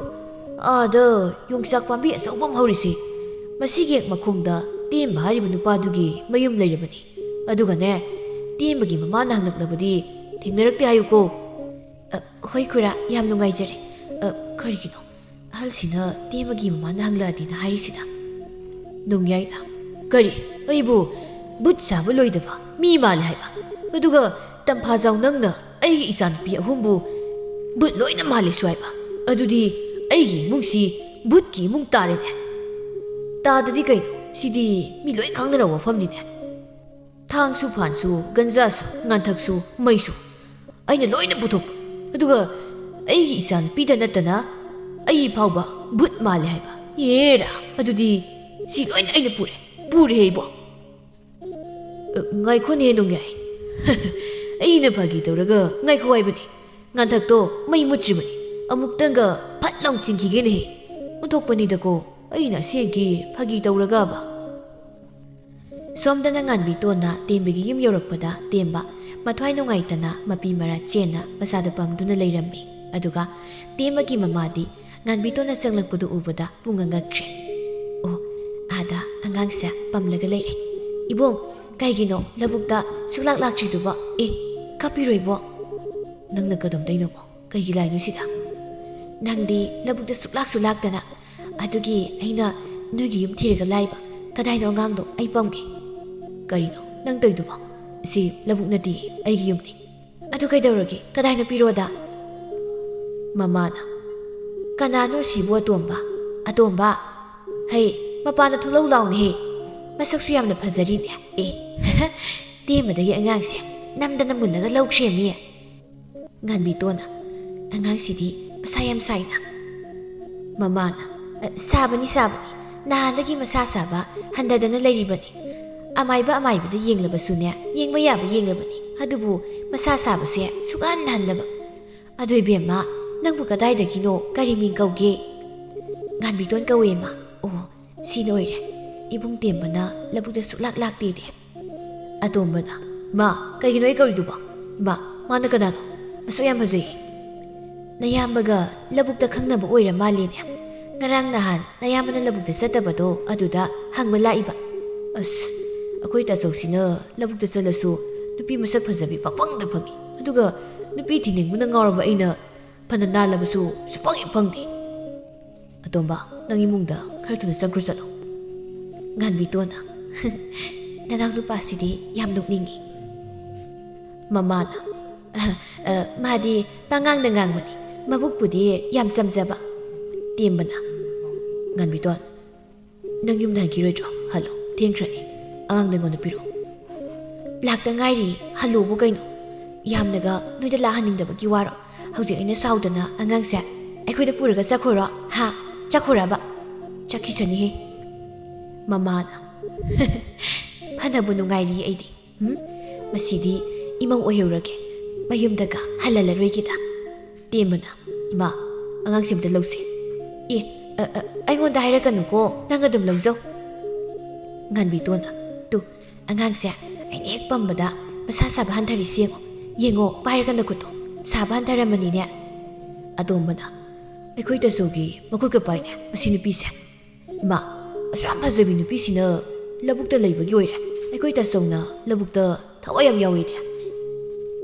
ꯑꯥꯗ ꯌꯣꯡꯆꯥꯛ ꯄꯥꯝꯕꯤ ꯑꯆꯧꯕ ꯑꯃ ꯍꯧꯔꯤꯁꯤ, ꯃꯁꯤꯒꯤ ꯍꯦꯛ ꯃꯈꯣꯡꯗ ꯇꯦꯝꯕ ꯍꯥꯏꯔꯤꯕ ꯅꯨꯄꯥꯗꯨꯒꯤ ꯃꯌꯨꯝ ꯂꯩꯔꯕꯅꯤ. ꯑꯗꯨꯒꯅꯦ, ꯇꯦꯝꯕꯒꯤ ꯃꯃꯥꯅ ꯍꯪꯂꯛꯂꯕꯗꯤ ꯊꯦꯡꯅꯔꯛꯇꯦ ꯍꯥꯏꯌꯨꯀꯣ. ꯍꯣꯏ ꯈꯨꯔꯥ, ꯌꯥꯝ ꯅꯨꯡꯉꯥꯏꯖꯔꯦ. ꯀꯔꯤꯒꯤꯅꯣ ꯑꯍꯜꯁꯤꯅ ꯇꯦꯝꯕꯒꯤ ꯃꯃꯥꯅ ꯍꯪꯂꯛꯑꯗꯤꯅ ꯍꯥꯏꯔꯤꯁꯤꯅ? ꯅꯣꯡꯌꯥꯏꯅ. ꯀꯔꯤ? ꯑꯩꯕꯨ ꯕꯨꯠ ꯁꯥꯕ ꯂꯣꯏꯗꯕ ꯃꯤ ꯃꯥꯜꯂꯦ ꯍꯥꯏꯕ? ꯑꯗꯨꯒ ꯇꯝꯐꯥꯖꯥꯎ, ꯅꯪꯅ ꯑꯩꯒꯤ ꯏꯆꯥꯅꯨꯄꯤ ꯑꯍꯨꯝꯕꯨ ꯕꯨꯠ ꯂꯣꯏꯅ ꯃꯥꯜꯂꯦꯁꯨ ꯍꯥꯏꯕ? ꯑꯗꯨꯗꯤ ꯑꯩꯒꯤ ꯏꯃꯨꯡꯁꯤ ꯕꯨꯠꯀꯤ ꯏꯃꯨꯡ ꯇꯥꯔꯦꯅꯦ. ꯇꯥꯗꯗꯤ ꯀꯩꯅꯣ? ꯁꯤꯗꯤ ꯃꯤ ꯂꯣꯏ ꯈꯪꯅꯔꯕ ꯋꯥꯐꯝꯅꯤꯅꯦ. ꯊꯥꯡꯁꯨ ꯐꯥꯟꯁꯨ ꯒꯟꯖꯥꯁꯨ ꯉꯥꯟꯊꯛꯁꯨ ꯃꯩꯁꯨ ꯑꯩꯅ ꯂꯣꯏꯅ ꯄꯨꯊꯣꯛꯄ. ꯑꯗꯨꯒ ꯑꯩꯒꯤ ꯏꯆꯥꯅꯨꯄꯤꯗ ꯅꯠꯇꯅ ꯑꯩ ꯐꯥꯎꯕ ꯕꯨꯠ ꯃꯥꯜꯂꯦ ꯍꯥꯏꯕ? ꯌꯦꯔꯥ, ꯑꯗꯨꯗꯤ ꯁꯤ ꯂꯣꯏꯅ ꯑꯩꯅ ꯄꯨꯔꯦ ꯏꯕꯣ. ꯉꯥꯏꯈꯣꯅꯦ ꯅꯣꯡꯌꯥꯏ. ꯑꯩꯅ ꯐꯥꯒꯤ ꯇꯧꯔꯒ ꯉꯥꯏꯈꯣ ꯍꯥꯏꯕꯅꯤ. ꯉꯥꯟꯊꯛꯇꯣ ꯃꯩ ꯃꯨꯠꯇ꯭ꯔꯤꯕꯅꯤ. ꯑꯃꯨꯛꯇꯪꯒ ꯐꯠ ꯂꯥꯎ ꯆꯤꯡꯈꯤꯒꯦꯅꯦꯍꯦ. ꯑꯣꯟꯊꯣꯛꯄꯅꯤꯗꯀꯣ, ꯑꯩꯅ ꯑꯁꯦꯡꯀꯤ ꯐꯥꯒꯤ ꯇꯧꯔꯒꯕ. ꯁꯣꯝꯗꯅ ꯉꯥꯟꯕꯤꯇꯣꯟꯅ ꯇꯦꯝꯕꯒꯤ ꯌꯨꯝ ꯌꯧꯔꯛꯄꯗ ꯇꯦꯝꯕ ꯃꯊ꯭ꯋꯥꯏ ꯅꯨꯡꯉꯥꯏꯇꯅ ꯃꯄꯤ ꯃꯔꯥ ꯆꯦꯟꯅ ꯃꯆꯥꯗ ꯄꯝꯗꯨꯅ ꯂꯩꯔꯝꯃꯤ. ꯑꯗꯨꯒ ꯇꯦꯝꯕꯒꯤ ꯃꯃꯥꯗꯤ ꯉꯥꯟꯕꯤꯇꯣꯟꯅ ꯆꯪꯂꯛꯄꯗꯨ ꯎꯕꯗ ꯄꯨꯡꯉ ꯉꯛꯈ꯭ꯔꯦ. ꯑꯣ, ꯑꯥꯗ ꯑꯉꯥꯡꯁꯦ ꯄꯝꯂꯒ ꯂꯩꯔꯦ. ꯏꯕꯣꯡ, ꯀꯩꯒꯤꯅꯣ ꯂꯧꯕꯨꯛꯇ ꯁꯨꯛꯂꯥꯛ ꯂꯥꯛꯇ꯭ꯔꯤꯗꯨꯕꯣ? ꯀꯥꯞꯄꯤꯔꯣꯏꯕꯣ. ꯅꯪꯅ ꯀꯗꯣꯝꯗꯩꯅꯣꯕꯣ? ꯀꯩꯒꯤ ꯂꯥꯛꯏꯅꯣ ꯁꯤꯗ? ꯅꯪꯗꯤ ꯂꯧꯕꯨꯛꯇ ꯁꯨꯛꯂꯥꯛꯁꯨ ꯂꯥꯛꯇꯅ. ꯑꯗꯨꯒꯤ ꯑꯩꯅ ꯅꯣꯏꯒꯤ ꯌꯨꯝ ꯊꯤꯔꯒ ꯂꯥꯛꯏꯕ. ꯀꯗꯥꯏꯅꯣ ꯑꯉꯥꯡꯗꯣ? ꯑꯩ ꯄꯝꯒꯦ. ꯀꯔꯤꯅꯣ ꯅꯪ ꯇꯧꯏꯗꯨꯕꯣ? ꯁꯤ ꯂꯧꯕꯨꯛ ꯅꯠꯇꯦ, ꯑꯩꯒꯤ ꯌꯨꯝꯅꯤ. ꯑꯗꯨ ꯀꯩꯗꯧꯔꯒꯦ? ꯀꯗꯥꯏꯅꯣ ꯄꯤꯔꯣꯗ? ꯃꯃꯥꯅ. ꯀꯅꯥꯅꯣ ꯁꯤꯕꯨ? ꯑꯇꯣꯝꯕ? ꯑꯇꯣꯝꯕ? ꯍꯩ, ꯃꯄꯥꯟꯗ ꯊꯣꯛꯂꯛꯎ ꯂꯥꯎꯅꯦꯍꯦ. ꯃꯁꯛꯁꯨ ꯌꯥꯝꯅ ꯐꯖꯔꯤꯅꯦ. ꯇꯦꯝꯕꯗꯒꯤ ꯑꯉꯥꯡꯁꯦ ꯅꯝꯗꯅ ꯃꯨꯜꯂꯒ ꯂꯧꯈ꯭ꯔꯦꯃꯤ. ꯉꯥꯟꯕꯤꯇꯣꯟꯅ. ꯑꯉꯥꯡꯁꯤꯗꯤ ꯃꯁꯥ ꯌꯥꯝ ꯁꯥꯏꯅ. ꯃꯃꯥꯅ. ꯁꯥꯕꯅꯤ. ꯅꯍꯥꯟꯗꯒꯤ ꯃꯁꯥ ꯁꯥꯕ ꯍꯟꯊꯗꯅ ꯂꯩꯔꯤꯕꯅꯤ. ꯑꯃꯥꯏꯕꯗ ꯌꯦꯡꯂꯕꯁꯨꯅꯦ, ꯌꯦꯡꯕ ꯌꯥꯕ ꯌꯦꯡꯂꯕꯅꯤ. ꯑꯗꯨꯕꯨ ꯃꯁꯥ ꯁꯥꯕꯁꯦ ꯁꯨꯛꯍꯟ ꯍꯟꯗꯕ. ꯑꯗꯨ ꯏꯕꯦꯝꯃ, ꯅꯪꯕꯨ ꯀꯗꯥꯏꯗꯒꯤꯅꯣ? ꯀꯔꯤ ꯃꯤꯡ ꯀꯧꯒꯦ? ꯉꯥꯟꯕꯤꯇꯣꯟ ꯀꯧꯋꯦ ꯃꯥ. ꯑꯣ, ꯁꯤꯅ ꯑꯣꯏꯔꯦ. ꯏꯕꯨꯡ ꯇꯦꯝꯕꯅ ꯂꯧꯕꯨꯛꯇ ꯁꯨꯛꯂꯥꯛ ꯂꯥꯛꯇꯦꯗꯤ. ꯑꯇꯣꯝꯕꯅ. ꯃꯥ, ꯀꯩꯒꯤꯅꯣ ꯑꯩ ꯀꯧꯔꯤꯗꯨꯕꯣ? ꯃꯥꯅ ꯀꯅꯥꯅꯣ? ꯃꯁꯛ ꯌꯥꯝ ꯐꯖꯩ. ꯅꯌꯥꯝꯕꯒ ꯂꯧꯕꯨꯛꯇ ꯈꯪꯅꯕ ꯑꯣꯏꯔ ꯃꯥꯜꯂꯦꯅꯦ. ꯉꯔꯥꯡ ꯅꯍꯥꯟ ꯅꯌꯥꯝꯕꯅ ꯂꯧꯕꯨꯛꯇ ꯆꯠꯇꯕꯗꯣ ꯑꯗꯨꯗ ꯍꯪꯕ ꯂꯥꯛꯏꯕ. ꯑꯁ, ꯑꯩꯈꯣꯏ ꯇꯥꯆꯧꯁꯤꯅ ꯂꯧꯕꯨꯛꯇ ꯆꯠꯂꯁꯨ ꯅꯨꯄꯤ ꯃꯁꯛ ꯐꯖꯕꯤ ꯄꯪꯐꯪꯗ ꯐꯪꯉꯤ. ꯑꯗꯨꯒ ꯅꯨꯄꯤ ꯊꯤꯅꯤꯡꯕꯅ ꯉꯥꯎꯔꯕ ꯑꯩꯅ ꯐꯅ ꯅꯥꯜꯂꯕꯁꯨ ꯁꯨꯡꯐꯪ ꯍꯦꯛ ꯐꯪꯗꯦ. ꯑꯇꯣꯝꯕ, ꯅꯪ ꯏꯃꯨꯡꯗ ꯈꯔ ꯊꯨꯅ ꯆꯪꯈ꯭ꯔꯣ ꯆꯠꯂꯣ. ꯉꯥꯟꯕꯤꯇꯣꯟꯅ. ꯅꯅꯥꯎ ꯅꯨꯄꯥꯁꯤꯗꯤ ꯌꯥꯝ ꯅꯣꯛꯅꯤꯡꯉꯤ. ꯃꯃꯥꯅ. ꯃꯥꯗꯤ ꯄꯉꯥꯡꯗ ꯉꯥꯡꯕꯅꯤ. ꯃꯕꯨꯛꯄꯨꯗꯤ ꯌꯥꯝ ꯆꯝꯖꯕ. ꯇꯦꯝꯕꯅ. ꯉꯥꯟꯕꯤꯇꯣꯟ, ꯅꯪ ꯌꯨꯝꯗ ꯍꯟꯈꯤꯔꯣꯏꯗ꯭ꯔꯣ? ꯍꯜꯂꯣ, ꯊꯦꯡꯈ꯭ꯔꯅꯤ. ꯑꯉꯥꯡ ꯅꯪꯉꯣꯟꯗ ꯄꯤꯔꯛꯑꯣ. ꯂꯥꯛꯇ ꯉꯥꯏꯔꯤ, ꯍꯜꯂꯣꯕꯨ ꯀꯩꯅꯣ? ꯌꯥꯝꯅꯒ ꯅꯣꯏꯗ ꯂꯥꯛꯍꯟꯅꯤꯡꯗꯕꯒꯤ ꯋꯥꯔꯣ ꯍꯧꯖꯤꯛ ꯑꯩꯅ ꯁꯥꯎꯗꯅ ꯑꯉꯥꯡꯁꯦ ꯑꯩꯈꯣꯏꯗ ꯄꯨꯔꯒ ꯆꯠꯈ꯭ꯔꯣ ꯍꯥ ꯆꯠꯈ꯭ꯔꯣꯕ ꯆꯠꯈꯤꯁꯅꯤꯍꯦ ꯃꯃꯥꯅ ꯐꯅꯕꯨ ꯅꯨꯡꯉꯥꯏꯔꯤ ꯑꯩꯗꯤ ꯃꯁꯤꯗꯤ ꯏꯃꯧ ꯑꯣꯏꯍꯧꯔꯒꯦ ꯃꯌꯨꯝꯗꯒ ꯍꯜꯍꯜꯂꯔꯣꯏꯒꯦꯗ ꯇꯦꯝꯕꯅ ꯏꯃꯥ ꯑꯉꯥꯡꯁꯤ ꯑꯝꯇ ꯂꯧꯁꯦ ꯑꯦ ꯑꯩꯉꯣꯟꯗ ꯍꯥꯏꯔꯛꯀꯅꯨꯀꯣ ꯅꯪ ꯑꯗꯨꯝ ꯂꯧꯖꯧ ꯉꯥꯟꯕꯤꯇꯣꯟꯅ ꯇꯨ ꯑꯉꯥꯡꯁꯦ ꯑꯩꯅ ꯍꯦꯛ ꯄꯝꯕꯗ ꯃꯁꯥ ꯁꯥꯕ ꯍꯟꯊꯔꯤꯁꯤ ꯌꯦꯡꯉꯣ ꯄꯥꯏꯔꯒ ꯅꯈꯨꯠꯇꯣ ꯁꯥꯕ ꯍꯟꯊꯔꯝꯃꯅꯤꯅꯦ ꯑꯇꯣꯝꯕꯅ ꯑꯩꯈꯣꯏ ꯇꯥꯆꯧꯒꯤ ꯃꯈꯨꯠꯀ ꯄꯥꯏꯅꯦ ꯃꯁꯤ ꯅꯨꯄꯤꯁꯦ ꯏꯃꯥ ꯑꯁꯨꯛ ꯌꯥꯝ ꯐꯖꯕꯤ ꯅꯨꯄꯤꯁꯤꯅ ꯂꯧꯕꯨꯛꯇ ꯂꯩꯕꯒꯤ ꯑꯣꯏꯔꯦ ꯑꯩꯈꯣꯏ ꯇꯥꯆꯧꯅ ꯂꯧꯕꯨꯛꯇ ꯊꯋꯥꯏ ꯌꯥꯝ ꯌꯥꯎꯏꯗꯦ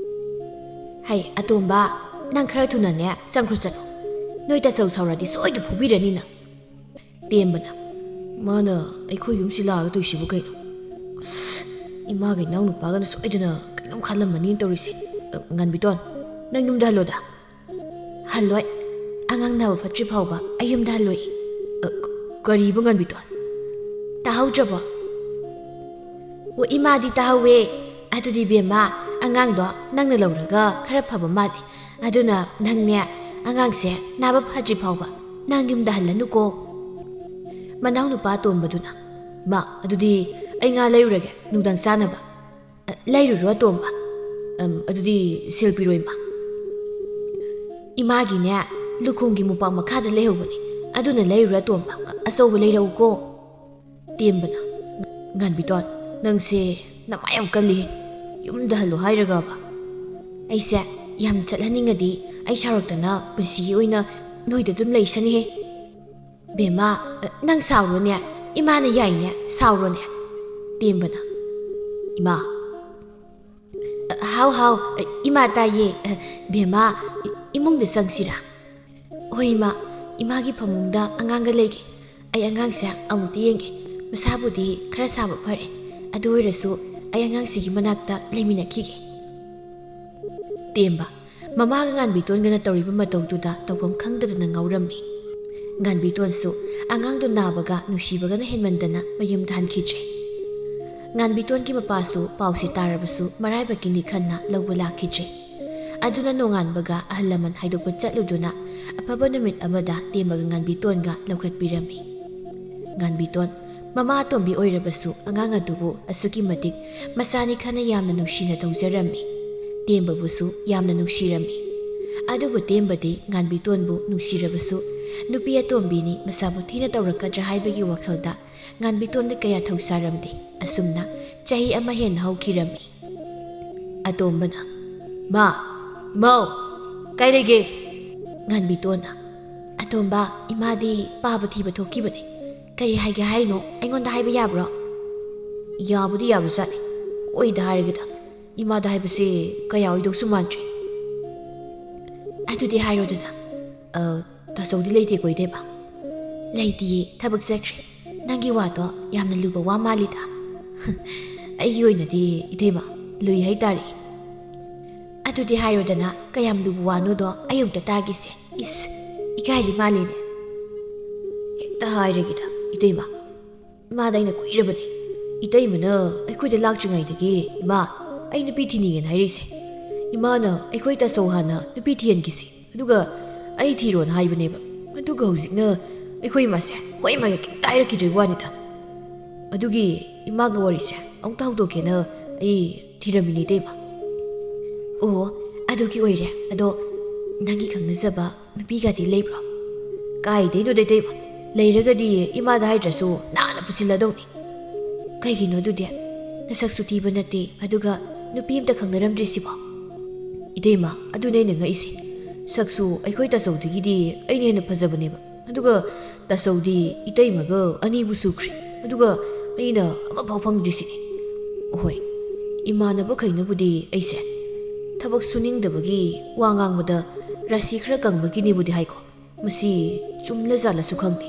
ꯍꯩ ꯑꯇꯣꯝꯕ ꯅꯪ ꯈꯔ ꯊꯨꯅꯅꯦ ꯆꯪꯈ꯭ꯔꯣ ꯆꯠꯂꯣ ꯅꯣꯏ ꯇꯥꯆꯧ ꯁꯥꯎꯔꯗꯤ ꯁꯣꯏꯗ ꯐꯨꯕꯤꯔꯅꯤ ꯅꯪ ꯇꯦꯝꯕꯅ ꯃꯥꯅ ꯑꯩꯈꯣꯏ ꯌꯨꯝꯁꯤ ꯂꯥꯛꯑꯒ ꯇꯧꯏꯁꯤꯕꯨ ꯀꯩꯅꯣ ꯑꯁ ꯏꯃꯥꯒ ꯏꯅꯥꯎ ꯅꯨꯄꯥꯒꯅ ꯁꯣꯏꯗꯅ ꯀꯩꯅꯣꯝ ꯈꯜꯂꯝꯃꯅꯤꯅ ꯇꯧꯔꯤꯁꯦ ꯉꯥꯟꯕꯤꯇꯣꯟ ꯅꯪ ꯌꯨꯝꯗ ꯍꯜꯂꯣꯗ ꯍꯜꯂꯣꯏ ꯑꯉꯥꯡ ꯅꯥꯕ ꯐꯠꯇ꯭ꯔꯤ ꯐꯥꯎꯕ ꯑꯩ ꯌꯨꯝꯗ ꯍꯜꯂꯣꯏ ꯀꯔꯤꯕꯨ ꯉꯥꯟꯕꯤꯇꯣꯟ ꯇꯥꯍꯧꯗ꯭ꯔꯕꯣ ꯑꯣ ꯏꯃꯥꯗꯤ ꯇꯥꯍꯧꯋꯦ ꯑꯗꯨꯗꯤ ꯕꯦꯝꯃ ꯑꯉꯥꯡꯗꯣ ꯅꯪꯅ ꯂꯧꯔꯒ ꯈꯔ ꯐꯕ ꯃꯥꯜꯂꯤ ꯑꯗꯨꯅ ꯅꯪꯅꯦ ꯑꯉꯥꯡꯁꯦ ꯅꯥꯕ ꯐꯗ꯭ꯔꯤ ꯐꯥꯎꯕ ꯅꯪ ꯌꯨꯝꯗ ꯍꯜꯂꯅꯨꯀꯣ ꯃꯅꯥꯎ ꯅꯨꯄꯥ ꯑꯇꯣꯝꯕꯗꯨꯅ ꯃꯥ ꯑꯗꯨꯗꯤ ꯑꯩ ꯉꯥ ꯂꯩꯔꯨꯔꯒꯦ ꯅꯨꯡꯗꯥꯡ ꯆꯥꯅꯕ ꯂꯩꯔꯨꯔꯣ ꯑꯇꯣꯝꯕ ꯑꯗꯨꯗꯤ ꯁꯦꯜ ꯄꯤꯔꯣ ꯏꯃꯥ ꯏꯃꯥꯒꯤꯅꯦ ꯂꯨꯈꯣꯡꯒꯤ ꯃꯣꯄꯥꯛ ꯃꯈꯥꯗ ꯂꯩꯍꯧꯕꯅꯦ ꯑꯗꯨꯅ ꯂꯩꯔꯨꯔꯣ ꯑꯇꯣꯝꯕ ꯑꯆꯧꯕ ꯂꯩꯔꯛꯎꯀꯣ ꯇꯦꯝꯕꯅ ꯉꯥꯟꯕꯤꯇꯣꯟ ꯅꯪꯁꯦ ꯅꯃꯥ ꯌꯥꯝ ꯀꯜꯂꯤ ꯌꯨꯝꯗ ꯍꯜꯂꯣ ꯍꯥꯏꯔꯒꯕ ꯑꯩꯁꯦ ꯌꯥꯝ ꯆꯠꯍꯟꯅꯤꯡꯉꯗꯤ ꯑꯩ ꯁꯥꯎꯔꯛꯇꯅ ꯄꯨꯟꯁꯤꯒꯤ ꯑꯣꯏꯅ ꯅꯣꯏꯗ ꯑꯗꯨꯝ ꯂꯩꯁꯅꯤꯍꯦ ꯕꯦꯝꯃ ꯅꯪ ꯁꯥꯎꯔꯣꯅꯦ ꯏꯃꯥꯅ ꯌꯥꯏꯅꯦ ꯁꯥꯎꯔꯣꯅꯦ ꯇꯦꯝꯕꯅ ꯏꯃꯥ ꯍꯥꯎ ꯍꯥꯎ ꯏꯃꯥ ꯇꯥꯏꯌꯦ ꯕꯦꯝꯃ ꯏꯃꯨꯡꯗ ꯆꯪꯁꯤꯔꯥ ꯍꯣꯏ ꯏꯃꯥ ꯏꯃꯥꯒꯤ ꯐꯃꯨꯡꯗ ꯑꯉꯥꯡꯒ ꯂꯩꯒꯦ ꯑꯩ ꯑꯉꯥꯡꯁꯦ ꯑꯃꯨꯛꯇ ꯌꯦꯡꯒꯦ ꯃꯁꯥꯕꯨꯗꯤ ꯈꯔ ꯁꯥꯕ ꯐꯔꯦ ꯑꯗꯨ ꯑꯣꯏꯔꯁꯨ ꯑꯩ ꯑꯉꯥꯡꯁꯤꯒꯤ ꯃꯅꯥꯛꯇ ꯂꯩꯃꯤꯟꯅꯈꯤꯒꯦ ꯇꯦꯝꯕ ꯃꯃꯥꯒ ꯉꯥꯟꯕꯤꯇꯣꯟꯒꯅ ꯇꯧꯔꯤꯕ ꯃꯇꯧꯗꯨꯗ ꯇꯧꯐꯝ ꯈꯪꯗꯗꯅ ꯉꯥꯎꯔꯝꯃꯤ ꯉꯥꯟꯕꯤꯇꯣꯟꯁꯨ ꯑꯉꯥꯡꯗꯣ ꯅꯥꯕꯒ ꯅꯨꯡꯁꯤꯕꯒꯅ ꯍꯦꯟꯃꯟꯗꯅ ꯃꯌꯨꯝꯗ ꯍꯟꯈꯤꯗ꯭ꯔꯦ ꯉꯥꯟꯕꯤꯇꯣꯟꯒꯤ ꯃꯄꯥꯁꯨ ꯄꯥꯎꯁꯦ ꯇꯥꯔꯕꯁꯨ ꯃꯔꯥꯏꯕꯛꯀꯤꯅꯤ ꯈꯟꯅ ꯂꯧꯕ ꯂꯥꯛꯈꯤꯗ꯭ꯔꯦ ꯑꯗꯨꯅ ꯅꯣꯡꯉꯥꯟꯕꯒ ꯑꯍꯜ ꯂꯃꯟ ꯍꯥꯏꯗꯣꯛꯄ ꯆꯠꯂꯨꯗꯨꯅ ꯑꯐꯕ ꯅꯨꯃꯤꯠ ꯑꯃꯗ ꯇꯦꯝꯕꯒ ꯉꯥꯟꯕꯤꯇꯣꯟꯒ ꯂꯧꯈꯠꯄꯤꯔꯝꯃꯤ ꯉꯥꯟꯕꯤꯇꯣꯟ ꯃꯃꯥ ꯑꯇꯣꯝꯕꯤ ꯑꯣꯏꯔꯕꯁꯨ ꯑꯉꯥꯡ ꯑꯗꯨꯕꯨ ꯑꯁꯨꯛꯀꯤ ꯃꯇꯤꯛ ꯃꯆꯥꯅꯤ ꯈꯟꯅ ꯌꯥꯝꯅ ꯅꯨꯡꯁꯤꯅ ꯇꯧꯖꯔꯝꯃꯤ ꯇꯦꯝꯕꯕꯨꯁꯨ ꯌꯥꯝꯅ ꯅꯨꯡꯁꯤꯔꯝꯃꯤ ꯑꯗꯨꯕꯨ ꯇꯦꯝꯕꯗꯤ ꯉꯥꯟꯕꯤꯇꯣꯟꯕꯨ ꯅꯨꯡꯁꯤꯔꯕꯁꯨ ꯅꯨꯄꯤ ꯑꯇꯣꯝꯕꯤꯅꯤ ꯃꯁꯥꯕꯨ ꯊꯤꯅ ꯇꯧꯔꯛꯀꯗ꯭ꯔꯥ ꯍꯥꯏꯕꯒꯤ ꯋꯥꯈꯜꯗ ꯉꯥꯟꯕꯤꯇꯣꯟꯗ ꯀꯌꯥ ꯊꯧꯁꯥꯔꯝꯗꯦ ꯑꯁꯨꯝꯅ ꯆꯍꯤ ꯑꯃ ꯍꯦꯟꯅ ꯍꯧꯈꯤꯔꯝꯃꯤ ꯑꯇꯣꯝꯕꯅ ꯃꯧ ꯀꯥꯏ ꯂꯩꯒꯦ ꯉꯥꯟꯕꯤꯇꯣꯟꯅ ꯑꯇꯣꯝꯕ ꯏꯃꯥꯗꯤ ꯄꯥꯕ ꯊꯤꯕ ꯊꯣꯛꯈꯤꯕꯅꯦ ꯀꯔꯤ ꯍꯥꯏꯒꯦ ꯍꯥꯏꯅꯣ ꯑꯩꯉꯣꯟꯗ ꯍꯥꯏꯕ ꯌꯥꯕ꯭ꯔꯣ ꯌꯥꯕꯨꯗꯤ ꯌꯥꯕꯖꯥꯠꯅꯤ ꯑꯣꯏꯗ ꯍꯥꯏꯔꯒꯦꯗ ꯏꯃꯥꯗ ꯍꯥꯏꯕꯁꯦ ꯀꯌꯥ ꯑꯣꯏꯗꯧꯁꯨ ꯃꯥꯟꯗ꯭ꯔꯦ ꯑꯗꯨꯗꯤ ꯍꯥꯏꯔꯣꯗꯅ ꯇꯥꯆꯧꯗꯤ ꯂꯩꯇꯦꯀꯣ ꯏꯇꯩꯃ ꯂꯩꯇꯤꯌꯦ ꯊꯕꯛ ꯆꯠꯈ꯭ꯔꯦ ꯅꯪꯒꯤ ꯋꯥꯗꯣ ꯌꯥꯝꯅ ꯂꯨꯕ ꯋꯥ ꯃꯥꯜꯂꯤꯗ ꯑꯩꯒꯤ ꯑꯣꯏꯅꯗꯤ ꯏꯇꯩꯃ ꯂꯨꯏ ꯍꯥꯏꯇꯥꯔꯦ ꯑꯗꯨꯗꯤ ꯍꯥꯏꯔꯣꯗꯅ ꯀꯌꯥꯝ ꯂꯨꯕ ꯋꯥꯅꯣꯗꯣ ꯑꯩ ꯑꯃꯨꯛꯇ ꯇꯥꯒꯤꯁꯦ ꯏꯁ ꯏꯀꯥꯏꯔꯤ ꯃꯥꯜꯂꯤꯅꯦ ꯍꯦꯛꯇ ꯍꯥꯏꯔꯒꯦꯗ ꯏꯇꯩꯃ ꯏꯃꯥꯗ ꯑꯩꯅ ꯀꯨꯏꯔꯕꯅꯦ ꯏꯇꯩꯃꯅ ꯑꯩꯈꯣꯏꯗ ꯂꯥꯛꯇ꯭ꯔꯤꯉꯩꯗꯒꯤ ꯏꯃꯥ ꯑꯩ ꯅꯨꯄꯤ ꯊꯤꯅꯤꯡꯉꯦꯅ ꯍꯥꯏꯔꯤꯁꯦ ꯏꯃꯥꯅ ꯑꯩꯈꯣꯏ ꯇꯥꯆꯧ ꯍꯥꯟꯅ ꯅꯨꯄꯤ ꯊꯤꯍꯟꯈꯤꯁꯤ ꯑꯗꯨꯒ ꯑꯩ ꯊꯤꯔꯣꯅ ꯍꯥꯏꯕꯅꯦꯕ ꯑꯗꯨꯒ ꯍꯧꯖꯤꯛꯅ ꯑꯩꯈꯣꯏ ꯏꯃꯥꯁꯦ ꯍꯣꯏ ꯏꯃꯥꯒ ꯀꯩꯝꯇ ꯍꯥꯏꯔꯛꯈꯤꯗ꯭ꯔꯤ ꯋꯥꯅꯤꯗ ꯑꯗꯨꯒꯤ ꯏꯃꯥꯒ ꯋꯥꯔꯤꯁꯦ ꯑꯃꯨꯛꯇ ꯍꯧꯗꯣꯛꯀꯦꯅ ꯑꯩ ꯊꯤꯔꯝꯃꯤꯅꯦ ꯏꯇꯩꯃ ꯑꯣ ꯑꯗꯨꯒꯤ ꯑꯣꯏꯔꯦ ꯑꯗꯣ ꯅꯪꯒꯤ ꯈꯪꯅꯖꯕ ꯅꯨꯄꯤꯒꯗꯤ ꯂꯩꯕ꯭ꯔꯣ ꯀꯥꯏꯗꯩꯅꯣꯗ ꯏꯇꯩꯃ ꯂꯩꯔꯒꯗꯤ ꯏꯃꯥꯗ ꯍꯥꯏꯗ꯭ꯔꯁꯨ ꯅꯥꯟꯅ ꯄꯨꯁꯤꯜꯂꯗꯧꯅꯤ ꯀꯩꯒꯤꯅꯣ ꯑꯗꯨꯗꯤ ꯅꯁꯛꯁꯨ ꯊꯤꯕ ꯅꯠꯇꯦ ꯑꯗꯨꯒ ꯅꯨꯄꯤ ꯑꯝꯇ ꯈꯪꯅꯔꯝꯗ꯭ꯔꯤꯁꯤꯕꯣ ꯏꯇꯩꯃ ꯑꯗꯨꯅꯦ ꯑꯩꯅ ꯉꯛꯏꯁꯦ ꯁꯛꯁꯨ ꯑꯩꯈꯣꯏ ꯇꯥꯆꯧꯗꯒꯤꯗꯤ ꯑꯩꯅ ꯍꯦꯟꯅ ꯐꯖꯕꯅꯦꯕ ꯑꯗꯨꯒ ꯇꯥꯆꯧꯗꯤ ꯏꯇꯩꯃꯒ ꯑꯅꯤꯕꯨ ꯁꯨꯈ꯭ꯔꯦ ꯑꯗꯨꯒ ꯑꯩꯅ ꯑꯃꯐꯥꯎ ꯐꯪꯗ꯭ꯔꯤꯁꯤꯅꯦ ꯍꯣꯏ ꯏꯃꯥꯟꯅꯕꯈꯩꯅꯕꯨꯗꯤ ꯑꯩꯁꯦ ꯊꯕꯛ ꯁꯨꯅꯤꯡꯗꯕꯒꯤ ꯋꯥ ꯉꯥꯡꯕꯗ ꯔꯥꯁꯤ ꯈꯔ ꯀꯪꯕꯒꯤꯅꯦꯕꯨꯗꯤ ꯍꯥꯏꯀꯣ ꯃꯁꯤ ꯆꯨꯝꯂ ꯖꯥꯠꯂꯁꯨ ꯈꯪꯗꯦ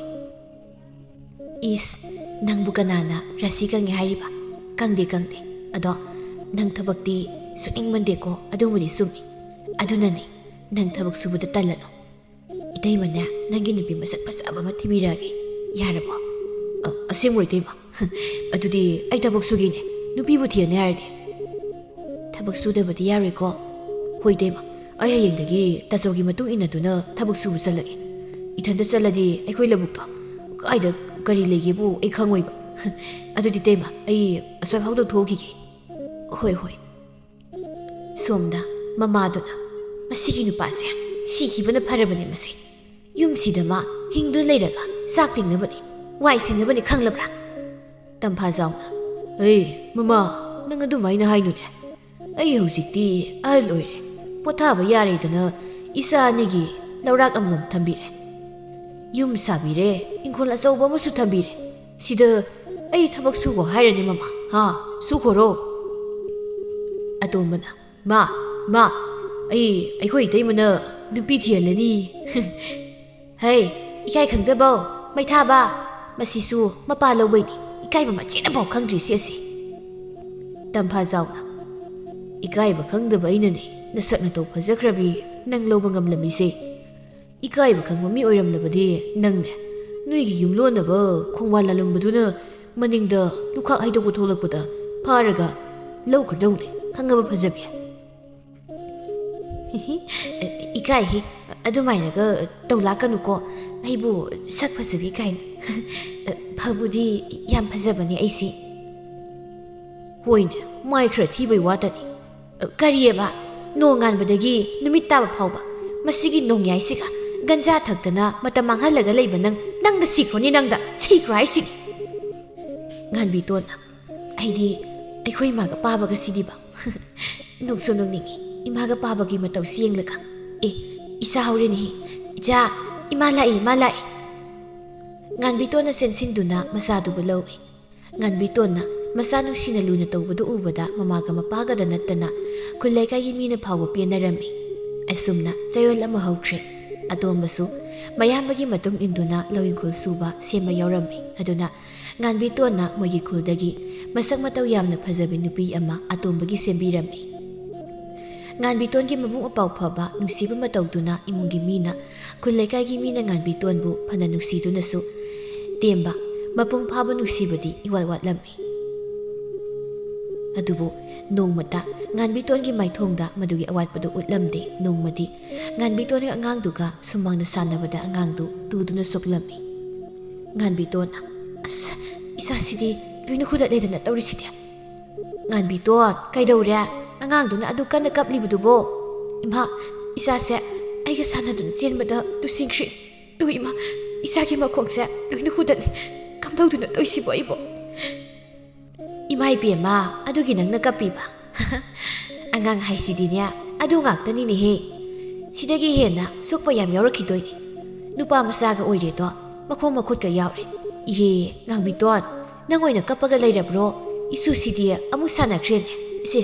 ꯏꯁ ꯅꯪꯕꯨ ꯀꯅꯥꯅ ꯔꯥꯁꯤ ꯀꯪꯉꯦ ꯍꯥꯏꯔꯤꯕ ꯀꯪꯗꯦ ꯑꯗꯣ ꯅꯪ ꯊꯕꯛꯇꯤ ꯁꯨꯅꯤꯡꯃꯟꯗꯦꯀꯣ ꯑꯗꯨꯕꯨꯗꯤ ꯆꯨꯝꯃꯤ ꯑꯗꯨꯅꯅꯦ ꯅꯪ ꯊꯕꯛ ꯁꯨꯕꯗ ꯇꯜꯂꯅꯨ ꯏꯇꯩꯃꯅꯦ ꯅꯪꯒꯤ ꯅꯨꯄꯤ ꯃꯁꯛ ꯐꯖꯕ ꯑꯃ ꯊꯤꯕꯤꯔꯛꯑꯒꯦ ꯌꯥꯔꯕꯣ ꯑꯁꯦꯡꯕ ꯏꯇꯩꯃ ꯑꯗꯨꯗꯤ ꯑꯩ ꯊꯕꯛ ꯁꯨꯒꯦꯅꯦ ꯅꯨꯄꯤꯕꯨ ꯊꯤꯔꯅꯤ ꯍꯥꯏꯔꯗꯤ ꯊꯕꯛ ꯁꯨꯗꯕꯗꯤ ꯌꯥꯔꯣꯏꯀꯣ ꯍꯣꯏ ꯇꯦꯝꯕ ꯑꯩ ꯍꯌꯦꯡꯗꯒꯤ ꯇꯥꯆꯧꯒꯤ ꯃꯇꯨꯡ ꯏꯟꯅꯗꯨꯅ ꯊꯕꯛ ꯁꯨꯕ ꯆꯠꯂꯒꯦ ꯏꯊꯟꯇ ꯆꯠꯂꯗꯤ ꯑꯩꯈꯣꯏ ꯂꯧꯕꯨꯛꯇꯣ ꯀꯥꯏꯗ ꯀꯔꯤ ꯂꯩꯒꯦꯕꯨ ꯑꯩ ꯈꯪꯉꯣꯏꯕ ꯑꯗꯨꯗꯤ ꯇꯦꯝꯕ ꯑꯩ ꯑꯁ꯭ꯋꯥꯏ ꯐꯥꯎꯗ ꯊꯣꯛꯈꯤꯒꯦ ꯍꯣꯏ ꯍꯣꯏ ꯁꯣꯝꯗ ꯃꯃꯥꯗꯨꯅ ꯃꯁꯤꯒꯤ ꯅꯨꯄꯥꯁꯦ ꯁꯤꯈꯤꯕꯅ ꯐꯔꯕꯅꯦ ꯃꯁꯤ ꯌꯨꯝꯁꯤꯗ ꯃꯥ ꯍꯤꯡꯗꯨꯅ ꯂꯩꯔꯒ ꯆꯥꯛ ꯇꯤꯡꯅꯕꯅꯤ ꯋꯥꯏ ꯁꯤꯟꯅꯕꯅꯤ ꯈꯪꯂꯕ꯭ꯔꯥ ꯇꯝꯐꯥꯖꯥꯎꯅ ꯃꯃꯥ ꯅꯪ ꯑꯗꯨꯃꯥꯏꯅ ꯍꯥꯏꯅꯨꯅꯦ ꯑꯩ ꯍꯧꯖꯤꯛꯇꯤ ꯑꯍꯜ ꯑꯣꯏꯔꯦ ꯄꯣꯊꯥꯕ ꯌꯥꯔꯦꯗꯅ ꯏꯆꯥ ꯑꯅꯤꯒꯤ ꯂꯧꯔꯥꯛ ꯑꯃꯃꯝ ꯊꯝꯕꯤꯔꯦ ꯌꯨꯝ ꯁꯥꯕꯤꯔꯦ ꯏꯪꯈꯣꯜ ꯑꯆꯧꯕ ꯑꯃꯁꯨ ꯊꯝꯕꯤꯔꯦ ꯁꯤꯗ ꯑꯩ ꯊꯕꯛ ꯁꯨꯈꯣ ꯍꯥꯏꯔꯅꯤ ꯃꯃꯥ ꯁꯨꯈꯣꯔꯣ ꯑꯇꯣꯝꯕꯅ ꯃꯥ ꯑꯩꯈꯣꯏ ꯏꯇꯩꯃꯅ ꯅꯨꯄꯤ ꯊꯤꯍꯜꯂꯅꯤ ꯍꯩ ꯏꯀꯥꯏ ꯈꯪꯗꯕꯧ ꯃꯩꯊꯥꯕ ꯃꯁꯤꯁꯨ ꯃꯄꯥ ꯂꯧꯕꯩꯅꯤ ꯏꯀꯥꯏꯕ ꯃꯆꯦꯠꯅꯐꯥꯎ ꯈꯪꯗ꯭ꯔꯤꯁꯤ ꯑꯁꯤ ꯇꯝꯐꯥꯖꯥꯎꯅ ꯏꯀꯥꯏꯕ ꯈꯪꯗꯕ ꯑꯩꯅꯅꯦ ꯅꯁꯛ ꯅꯇꯧ ꯐꯖꯈ꯭ꯔꯕꯤ ꯅꯪ ꯂꯧꯕ ꯉꯝꯂꯝꯃꯤꯁꯦ ꯏꯀꯥꯏꯕ ꯈꯪꯕ ꯃꯤ ꯑꯣꯏꯔꯝꯂꯕꯗꯤ ꯅꯪꯅꯦ ꯅꯣꯏꯒꯤ ꯌꯨꯝꯂꯣꯟꯅꯕ ꯈꯣꯡꯕꯥꯜ ꯂꯥꯂꯨꯡꯕꯗꯨꯅ ꯃꯅꯤꯡꯗ ꯂꯨꯈꯥꯛ ꯍꯩꯗꯣꯛꯄ ꯊꯣꯛꯂꯛꯄꯗ ꯐꯥꯔꯒ ꯂꯧꯈ꯭ꯔꯗꯧꯅꯦ ꯈꯪꯉꯕ ꯐꯖꯕꯤ ꯏꯀꯥꯏꯍꯤ ꯑꯗꯨꯃꯥꯏꯅꯒ ꯇꯧꯂꯥꯛꯀꯅꯨꯀꯣ ꯑꯩꯕꯨ ꯁꯛ ꯐꯖꯕꯤ ꯀꯥꯏꯅ ꯐꯕꯨꯗꯤ ꯌꯥꯝ ꯐꯖꯕꯅꯦ ꯑꯩꯁꯤ ꯍꯣꯏꯅꯦ ꯃꯥꯏ ꯈꯔ ꯊꯤꯕꯩ ꯋꯥꯇꯅꯤ ꯀꯔꯤꯑꯕ ꯅꯣꯡ ꯉꯥꯟꯕꯗꯒꯤ ꯅꯨꯃꯤꯠ ꯇꯥꯕ ꯐꯥꯎꯕ ꯃꯁꯤꯒꯤ ꯅꯣꯡꯌꯥꯏꯁꯤꯒ ꯒꯟꯖꯥ ꯊꯛꯇꯅ ꯃꯇꯝ ꯃꯥꯡꯍꯜꯂꯒ ꯂꯩꯕ ꯅꯪꯗ ꯁꯤꯈ꯭ꯔꯣꯅꯤ ꯅꯪꯗ ꯁꯤꯈ꯭ꯔꯣ ꯍꯥꯏꯁꯤꯅꯤ ꯉꯥꯟꯕꯤꯇꯣꯟꯅ ꯑꯩꯗꯤ ꯑꯩꯈꯣꯏ ꯏꯃꯥꯒ ꯄꯥꯕꯒ ꯁꯤꯗꯤꯕ ꯅꯣꯛꯁꯨ ꯅꯣꯛꯅꯤꯡꯉꯤ ꯏꯃꯥꯒ ꯄꯥꯕꯒꯤ ꯃꯇꯧꯁꯤ ꯌꯦꯡꯂꯒ ꯏꯆꯥ ꯍꯧꯔꯦꯅꯦꯍꯦ ꯏꯆꯥ ꯏꯃꯥ ꯂꯥꯛꯏ ꯉꯥꯟꯕꯤꯇꯣꯟꯅ ꯆꯦꯟꯁꯤꯟꯗꯨꯅ ꯃꯆꯥꯗꯨꯕꯨ ꯂꯧꯏ ꯉꯥꯟꯕꯤꯇꯣꯟꯅ ꯃꯆꯥ ꯅꯨꯡꯁꯤꯅ ꯂꯨꯅ ꯇꯧꯕꯗꯨ ꯎꯕꯗ ꯃꯃꯥꯒ ꯃꯄꯥꯒꯗ ꯅꯠꯇꯅ ꯈꯨꯜ ꯂꯩꯀꯥꯏꯒꯤ ꯃꯤꯅ ꯐꯥꯎꯕ ꯄꯦꯟꯅꯔꯝꯃꯤ ꯑꯁꯨꯝꯅ ꯆꯌꯣꯜ ꯑꯃ ꯍꯧꯈ꯭ꯔꯦ ꯑꯇꯣꯝꯕꯁꯨ ꯃꯌꯥꯝꯕꯒꯤ ꯃꯇꯨꯡ ꯏꯟꯗꯨꯅ ꯂꯧ ꯏꯪꯈꯣꯜ ꯁꯨꯕ ꯁꯦꯝꯕ ꯌꯥꯎꯔꯝꯃꯤ ꯑꯗꯨꯅ ꯉꯥꯟꯕꯤꯇꯣꯟꯅ ꯃꯣꯏꯒꯤ ꯈꯨꯜꯗꯒꯤ ꯃꯁꯛ ꯃꯇꯧ ꯌꯥꯝꯅ ꯐꯖꯕꯤ ꯅꯨꯄꯤ ꯑꯃ ꯑꯇꯣꯝꯕꯒꯤ ꯁꯦꯝꯕꯤꯔꯝꯃꯤ ꯉꯥꯟꯕꯤꯇꯣꯟꯒꯤ ꯃꯕꯨꯡ ꯑꯄꯥꯎ ꯐꯕ ꯅꯨꯡꯁꯤꯕ ꯃꯇꯧꯗꯨꯅ ꯏꯃꯨꯡꯒꯤ ꯃꯤꯅ ꯈꯨꯜ ꯂꯩꯀꯥꯏꯒꯤ ꯃꯤꯅ ꯉꯥꯟꯕꯤꯇꯣꯟꯕꯨ ꯐꯅ ꯅꯨꯡꯁꯤꯗꯨꯅꯁꯨ ꯇꯦꯝꯕ ꯃꯄꯨꯡ ꯐꯥꯕ ꯅꯨꯡꯁꯤꯕꯗꯤ ꯏꯋꯥꯠ ꯋꯥꯠꯂꯝꯃꯤ ꯑꯗꯨꯕꯨ ꯅꯣꯡꯃꯇ ꯉꯥꯟꯕꯤꯇꯣꯟꯒꯤ ꯃꯥꯏꯊꯣꯡꯗ ꯃꯗꯨꯒꯤ ꯑꯋꯥꯠꯄꯗꯨ ꯎꯠꯂꯝꯗꯦ ꯅꯣꯡꯃꯗꯤ ꯉꯥꯟꯕꯤꯇꯣꯟꯒꯤ ꯑꯉꯥꯡꯗꯨꯒ ꯁꯨꯃꯥꯡꯗ ꯁꯥꯟꯅꯕꯗ ꯑꯉꯥꯡꯗꯨ ꯇꯨꯗꯨꯅ ꯁꯣꯛꯂꯝꯃꯤ ꯉꯥꯟꯕꯤꯇꯣꯟꯅ ꯑꯁ ꯏꯆꯥꯁꯤꯗꯤ ꯂꯣꯏꯅ ꯍꯨꯗꯠꯂꯦꯗꯅ ꯇꯧꯔꯤꯁꯤꯗꯤ ꯉꯥꯟꯕꯤꯇꯣꯟ ꯀꯩꯗꯧꯔꯦ ꯑꯉꯥꯡꯗꯨꯅ ꯑꯗꯨ ꯀꯟꯅ ꯀꯞꯂꯤꯕꯗꯨꯕꯣ ꯏꯃꯥ ꯏꯆꯥꯁꯦ ꯑꯩꯒ ꯁꯥꯟꯅꯗꯨꯅ ꯆꯦꯟꯕꯗ ꯇꯨꯁꯤꯟꯈ꯭ꯔꯦ ꯏꯃꯥ ꯏꯆꯥꯒꯤ ꯃꯈꯣꯡꯁꯦ ꯂꯣꯏꯅ ꯍꯨꯗꯠꯂꯦ ꯀꯝꯗꯧꯗꯨꯅ ꯇꯧꯏꯁꯤꯕꯣ ꯑꯩꯕꯣ ꯏꯃꯥ ꯏꯕꯦꯝꯃ ꯑꯗꯨꯒꯤ ꯅꯪꯅ ꯀꯞꯄꯤꯕ ꯑꯉꯥꯡ ꯍꯥꯏꯁꯤꯗꯤꯅꯦ ꯑꯗꯨ ꯉꯥꯛꯇꯅꯤꯅꯦꯍꯦ ꯁꯤꯗꯒꯤ ꯍꯦꯟꯅ ꯁꯣꯛꯄ ꯌꯥꯝ ꯌꯥꯎꯔꯛꯈꯤꯗꯣꯏꯅꯤ ꯅꯨꯄꯥ ꯃꯆꯥꯒ ꯑꯣꯏꯔꯦꯗꯣ ꯃꯈꯣꯡ ꯃꯈꯨꯠꯀ ꯌꯥꯎꯔꯦ ꯏꯍꯦ ꯉꯥꯡꯕꯤꯇꯣꯟ ꯅꯪ ꯑꯣꯏꯅ ꯀꯞꯄꯒ ꯂꯩꯔꯕ꯭ꯔꯣ ꯏꯁꯨꯁꯤꯗꯤ ꯑꯃꯨꯛ ꯁꯥꯟꯅꯈ꯭ꯔꯦꯅꯦ ꯁꯦ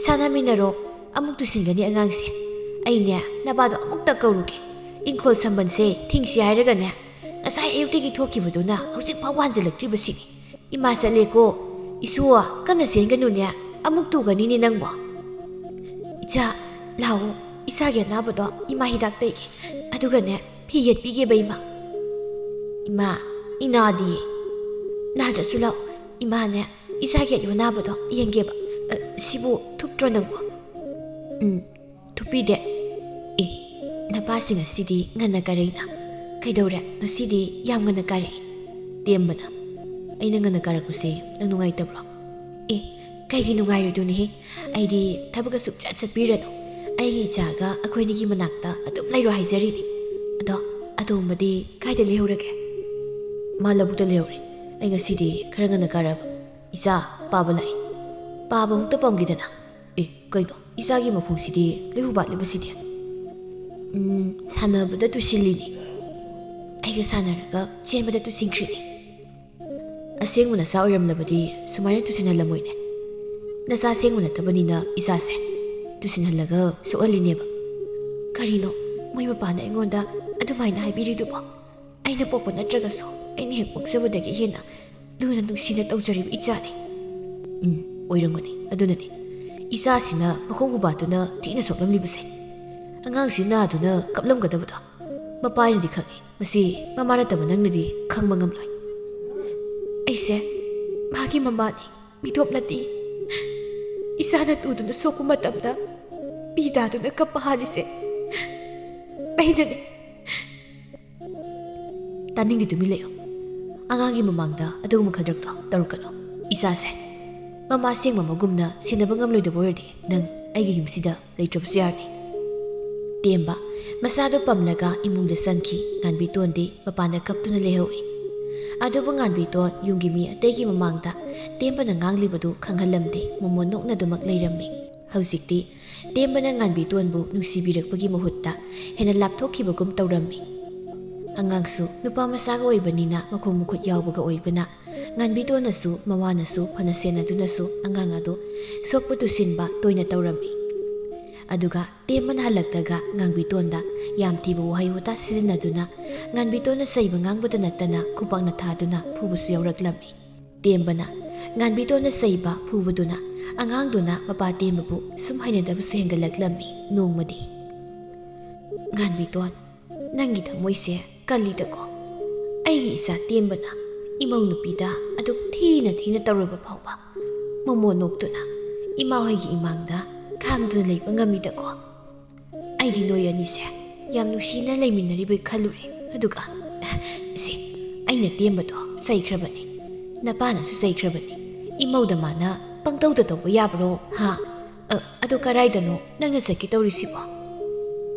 ꯁꯥꯟꯅꯃꯤꯟꯅꯔꯣ ꯑꯃꯨꯛ ꯇꯨꯁꯤꯟꯒꯅꯤ ꯑꯉꯥꯡꯁꯦ ꯑꯩꯅꯦ ꯅꯄꯥꯗꯣ ꯑꯃꯨꯛꯇ ꯀꯧꯔꯨꯒꯦ ꯏꯪꯈꯣꯜ ꯁꯝꯕꯟꯁꯦ ꯊꯤꯡꯁꯤ ꯍꯥꯏꯔꯒꯅꯦ ꯉꯁꯥꯏ ꯑꯌꯨꯛꯇꯒꯤ ꯊꯣꯛꯈꯤꯕꯗꯨꯅ ꯍꯧꯖꯤꯛ ꯐꯥꯎꯕ ꯍꯟꯖꯤꯜꯂꯛꯇ꯭ꯔꯤꯕꯁꯤꯅꯤ ꯏꯃꯥ ꯆꯠꯂꯦꯀꯣ ꯏꯁꯨ ꯀꯟꯅ ꯆꯦꯟꯒꯅꯨꯅꯦ ꯑꯃꯨꯛ ꯇꯨꯒꯅꯤꯅꯦ ꯅꯪꯕꯣ ꯏꯆꯥ ꯂꯥꯛꯑꯣ ꯏꯆꯥꯒꯤ ꯑꯅꯥꯕꯗꯣ ꯏꯃꯥ ꯍꯤꯗꯥꯛ ꯇꯩꯒꯦ ꯑꯗꯨꯒꯅꯦ ꯐꯤ ꯌꯦꯠꯄꯤꯒꯦꯕ ꯏꯃꯥ ꯏꯅꯥꯗꯤꯌꯦ ꯅꯥꯗ꯭ꯔꯁꯨ ꯂꯥꯛꯑꯣ ꯏꯃꯥꯅꯦ ꯏꯆꯥꯒꯤ ꯑꯅꯥꯕꯗꯣ ꯌꯦꯡꯒꯦꯕ ꯁꯤꯕꯨ ꯊꯨꯞꯇ꯭ꯔꯣ ꯅꯪꯕꯣ ꯊꯨꯞꯄꯤꯗꯦ ꯅꯄꯥꯁꯤ ꯉꯁꯤꯗꯤ ꯉꯟꯅ ꯀꯥꯔꯩꯅ ꯀꯩꯗꯧꯔꯦ ꯉꯁꯤꯗꯤ ꯌꯥꯝ ꯉꯟꯅ ꯀꯥꯔꯛꯏ ꯇꯦꯝꯕꯅ ꯑꯩꯅ ꯉꯟꯅ ꯀꯥꯔꯛꯄꯁꯦ ꯅꯪ ꯅꯨꯡꯉꯥꯏꯇꯕ꯭ꯔꯣ ꯀꯩꯒꯤ ꯅꯨꯡꯉꯥꯏꯔꯣꯏꯗꯣꯏꯅꯦꯍꯦ ꯑꯩꯗꯤ ꯊꯕꯛꯀ ꯁꯨꯡꯆꯠ ꯆꯠꯄꯤꯔꯅꯨ ꯑꯩꯒꯤ ꯏꯆꯥꯒ ꯑꯩꯈꯣꯏꯅꯤꯒꯤ ꯃꯅꯥꯛꯇ ꯑꯗꯨꯝ ꯂꯩꯔꯣ ꯍꯥꯏꯖꯔꯤꯅꯤ ꯑꯗꯣ ꯑꯇꯣꯝꯕꯗꯤ ꯀꯥꯏꯗ ꯂꯩꯍꯧꯔꯒꯦ ꯃꯥ ꯂꯧꯕꯨꯛꯇ ꯂꯩꯍꯧꯔꯦ ꯑꯩ ꯉꯁꯤꯗꯤ ꯈꯔ ꯉꯟꯅ ꯀꯥꯔꯛꯑꯕ ꯏꯆꯥ ꯄꯥꯕ ꯂꯥꯛꯏ ꯄꯥꯕ ꯑꯃꯨꯛꯇ ꯄꯥꯝꯈꯤꯗꯅ ꯀꯩꯅꯣ ꯏꯆꯥꯒꯤ ꯃꯈꯣꯡꯁꯤꯗꯤ ꯂꯩꯍꯨ ꯕꯥꯠꯂꯤꯕꯁꯤꯗꯤ ꯁꯥꯟꯅꯕꯗ ꯇꯨꯁꯤꯜꯂꯤꯅꯤ ꯑꯩꯒ ꯁꯥꯟꯅꯔꯒ ꯆꯦꯟꯕꯗ ꯇꯨꯁꯤꯟꯈ꯭ꯔꯤꯅꯤ ꯑꯁꯦꯡꯕ ꯅꯆꯥ ꯑꯣꯏꯔꯝꯂꯕꯗꯤ ꯁꯨꯃꯥꯏꯅ ꯇꯨꯁꯤꯟꯍꯜꯂꯝꯃꯣꯏꯅꯦ ꯅꯆꯥ ꯑꯁꯦꯡꯕ ꯅꯠꯇꯕꯅꯤꯅ ꯏꯆꯥꯁꯦ ꯇꯨꯁꯤꯟꯍꯜꯂꯒ ꯁꯣꯛꯍꯜꯂꯤꯅꯦꯕ ꯀꯔꯤꯅꯣ ꯃꯣꯏ ꯃꯄꯥꯅ ꯑꯩꯉꯣꯟꯗ ꯑꯗꯨꯃꯥꯏꯅ ꯍꯥꯏꯕꯤꯔꯤꯗꯨꯕꯣ ꯑꯩꯅ ꯄꯣꯛꯄ ꯅꯠꯇ꯭ꯔꯒꯁꯨ ꯑꯩꯅ ꯍꯦꯛ ꯄꯣꯛꯆꯕꯗꯒꯤ ꯍꯦꯟꯅ ꯂꯨꯅ ꯅꯨꯡꯁꯤꯅ ꯇꯧꯖꯔꯤꯕ ꯏꯆꯥꯅꯤ ꯑꯣꯏꯔꯝꯒꯅꯤ ꯑꯗꯨꯅꯅꯤ ꯏꯆꯥꯁꯤꯅ ꯃꯈꯣꯡ ꯈꯨꯕꯥꯛꯇꯨꯅ ꯊꯤꯅ ꯁꯣꯛꯂꯝꯂꯤꯕꯁꯦ ꯑꯉꯥꯡꯁꯤ ꯅꯥꯗꯨꯅ ꯀꯞꯂꯝꯒꯗꯕꯗꯣ ꯃꯄꯥꯅꯗꯤ ꯈꯪꯉꯤ ꯃꯁꯤ ꯃꯃꯥ ꯅꯠꯇꯕ ꯅꯪꯅꯗꯤ ꯈꯪꯕ ꯉꯝꯂꯣꯏ ꯑꯩꯁꯦ ꯃꯥꯒꯤ ꯃꯃꯥꯅꯤ ꯃꯤꯊꯣꯞ ꯅꯠꯇꯦ ꯏꯆꯥꯅ ꯇꯨꯗꯨꯅ ꯁꯣꯛꯄ ꯃꯇꯝꯗ ꯄꯤꯗꯥꯗꯨꯅ ꯀꯞꯄ ꯍꯥꯜꯂꯤꯁꯦ ꯑꯩꯅꯅꯦ ꯇꯥꯅꯤꯡꯗꯦ ꯇꯨꯃꯤꯟ ꯂꯩꯌꯣ ꯑꯉꯥꯡꯒꯤ ꯃꯃꯥꯡꯗ ꯑꯗꯨꯒꯨꯝꯕ ꯈꯗ꯭ꯔꯛꯇꯣ ꯇꯧꯔꯛꯀꯅꯣ ꯏꯆꯥꯁꯦ ꯃꯃꯥ ꯁꯦꯡꯕ ꯃꯒꯨꯝꯅ ꯁꯦꯟꯅꯕ ꯉꯝꯂꯣꯏꯗꯕ ꯑꯣꯏꯔꯗꯤ ꯅꯪ ꯑꯩꯒꯤ ꯌꯨꯝꯁꯤꯗ ꯂꯩꯇ꯭ꯔꯕꯁꯨ ꯌꯥꯔꯅꯤ ꯇꯦꯝꯕ ꯃꯆꯥꯗꯣ ꯄꯝꯂꯒ ꯏꯃꯨꯡꯗ ꯆꯪꯈꯤ ꯉꯥꯟꯕꯤꯇꯣꯟꯗꯤ ꯃꯄꯥꯟꯗ ꯀꯞꯇꯨꯅ ꯂꯩꯍꯧꯏ ꯑꯗꯨꯕꯨ ꯉꯥꯟꯕꯤꯇꯣꯟ ꯌꯨꯝꯒꯤ ꯃꯤ ꯑꯇꯩꯒꯤ ꯃꯃꯥꯡꯗ ꯇꯦꯝꯕꯅ ꯉꯥꯡꯂꯤꯕꯗꯨ ꯈꯪꯍꯜꯂꯝꯗꯦ ꯃꯣꯃꯣꯟ ꯅꯣꯛꯅꯗꯨꯃꯛ ꯂꯩꯔꯝꯃꯤ ꯍꯧꯖꯤꯛꯇꯤ ꯇꯦꯝꯕꯅ ꯉꯥꯟꯕꯤꯇꯣꯟꯕꯨ ꯅꯨꯡꯁꯤꯕꯤꯔꯛꯄꯒꯤ ꯃꯍꯨꯠꯇ ꯍꯦꯟꯅ ꯂꯥꯞꯊꯣꯛꯈꯤꯕꯒꯨꯝ ꯇꯧꯔꯝꯃꯤ ꯑꯉꯥꯡꯁꯨ ꯅꯨꯄꯥ ꯃꯆꯥꯒ ꯑꯣꯏꯕꯅꯤꯅ ꯃꯈꯣꯡ ꯃꯈꯨꯠ ꯌꯥꯎꯕꯒ ꯑꯣꯏꯕꯅ ꯉꯥꯟꯕꯤꯇꯣꯟꯅꯁꯨ ꯃꯃꯥꯅꯁꯨ ꯐꯅ ꯁꯦꯟꯅꯗꯨꯅꯁꯨ ꯑꯉꯥꯡ ꯑꯗꯨ ꯁꯣꯛꯄ ꯇꯨꯁꯤꯟꯕ ꯇꯣꯏꯅ ꯇꯧꯔꯝꯃꯤ ꯑꯗꯨꯒ ꯇꯦꯝꯕꯅ ꯍꯜꯂꯛꯇꯒ ꯉꯥꯡꯕꯤꯇꯣꯟꯗ ꯌꯥꯝ ꯊꯤꯕ ꯋꯥꯍꯩ ꯋꯥꯇꯥ ꯁꯤꯖꯤꯟꯅꯗꯨꯅ ꯉꯥꯟꯕꯤꯇꯣꯟꯅ ꯆꯩꯕ ꯉꯥꯡꯕꯗ ꯅꯠꯇꯅ ꯈꯨꯄꯥꯛꯅ ꯊꯥꯗꯨꯅ ꯐꯨꯕꯁꯨ ꯌꯥꯎꯔꯛꯂꯝꯃꯤ ꯇꯦꯝꯕꯅ ꯉꯥꯟꯕꯤꯇꯣꯟꯅ ꯆꯩꯕ ꯐꯨꯕꯗꯨꯅ ꯑꯉꯥꯡꯗꯨꯅ ꯃꯄꯥ ꯇꯦꯝꯕꯕꯨ ꯁꯨꯝ ꯍꯩꯅꯗꯕꯁꯨ ꯍꯦꯟꯒꯠꯂꯛꯂꯝꯃꯤ ꯅꯣꯡꯃꯗꯤ ꯉꯥꯟꯕꯤꯇꯣꯟ ꯅꯪꯒꯤ ꯊꯃꯣꯏꯁꯦ ꯀꯜꯂꯤꯗꯀꯣ ꯑꯩꯒꯤ ꯏꯆꯥ ꯇꯦꯝꯕꯅ ꯏꯃꯧ ꯅꯨꯄꯤꯗ ꯑꯗꯨꯛ ꯊꯤꯅ ꯇꯧꯔꯕ ꯐꯥꯎꯕ ꯃꯣꯃꯣꯟ ꯅꯣꯛꯇꯨꯅ ꯏꯃꯥ ꯍꯣꯏꯒꯤ ꯏꯃꯥꯡꯗ ꯈꯥꯡꯗꯨꯅ ꯂꯩꯕ ꯉꯝꯃꯤꯗꯀꯣ ꯑꯩꯗꯤ ꯅꯣꯏ ꯑꯅꯤꯁꯦ ꯌꯥꯝ ꯅꯨꯡꯁꯤꯅ ꯂꯩꯃꯤꯟꯅꯔꯤꯕꯩ ꯈꯜꯂꯨꯔꯦ ꯑꯗꯨꯒ ꯁꯤ ꯑꯩꯅ ꯇꯦꯝꯕꯗꯣ ꯆꯩꯈ꯭ꯔꯕꯅꯤ ꯅꯄꯥꯅꯁꯨ ꯆꯩꯈ꯭ꯔꯕꯅꯤ ꯏꯃꯧꯗ ꯃꯥꯅ ꯄꯪꯇꯧꯗ ꯇꯧꯕ ꯌꯥꯕ꯭ꯔꯣ ꯍꯥ ꯑꯗꯨ ꯀꯔꯥꯏꯗꯅꯣ ꯅꯪꯅ ꯆꯠꯀꯦ ꯇꯧꯔꯤꯁꯤꯕꯣ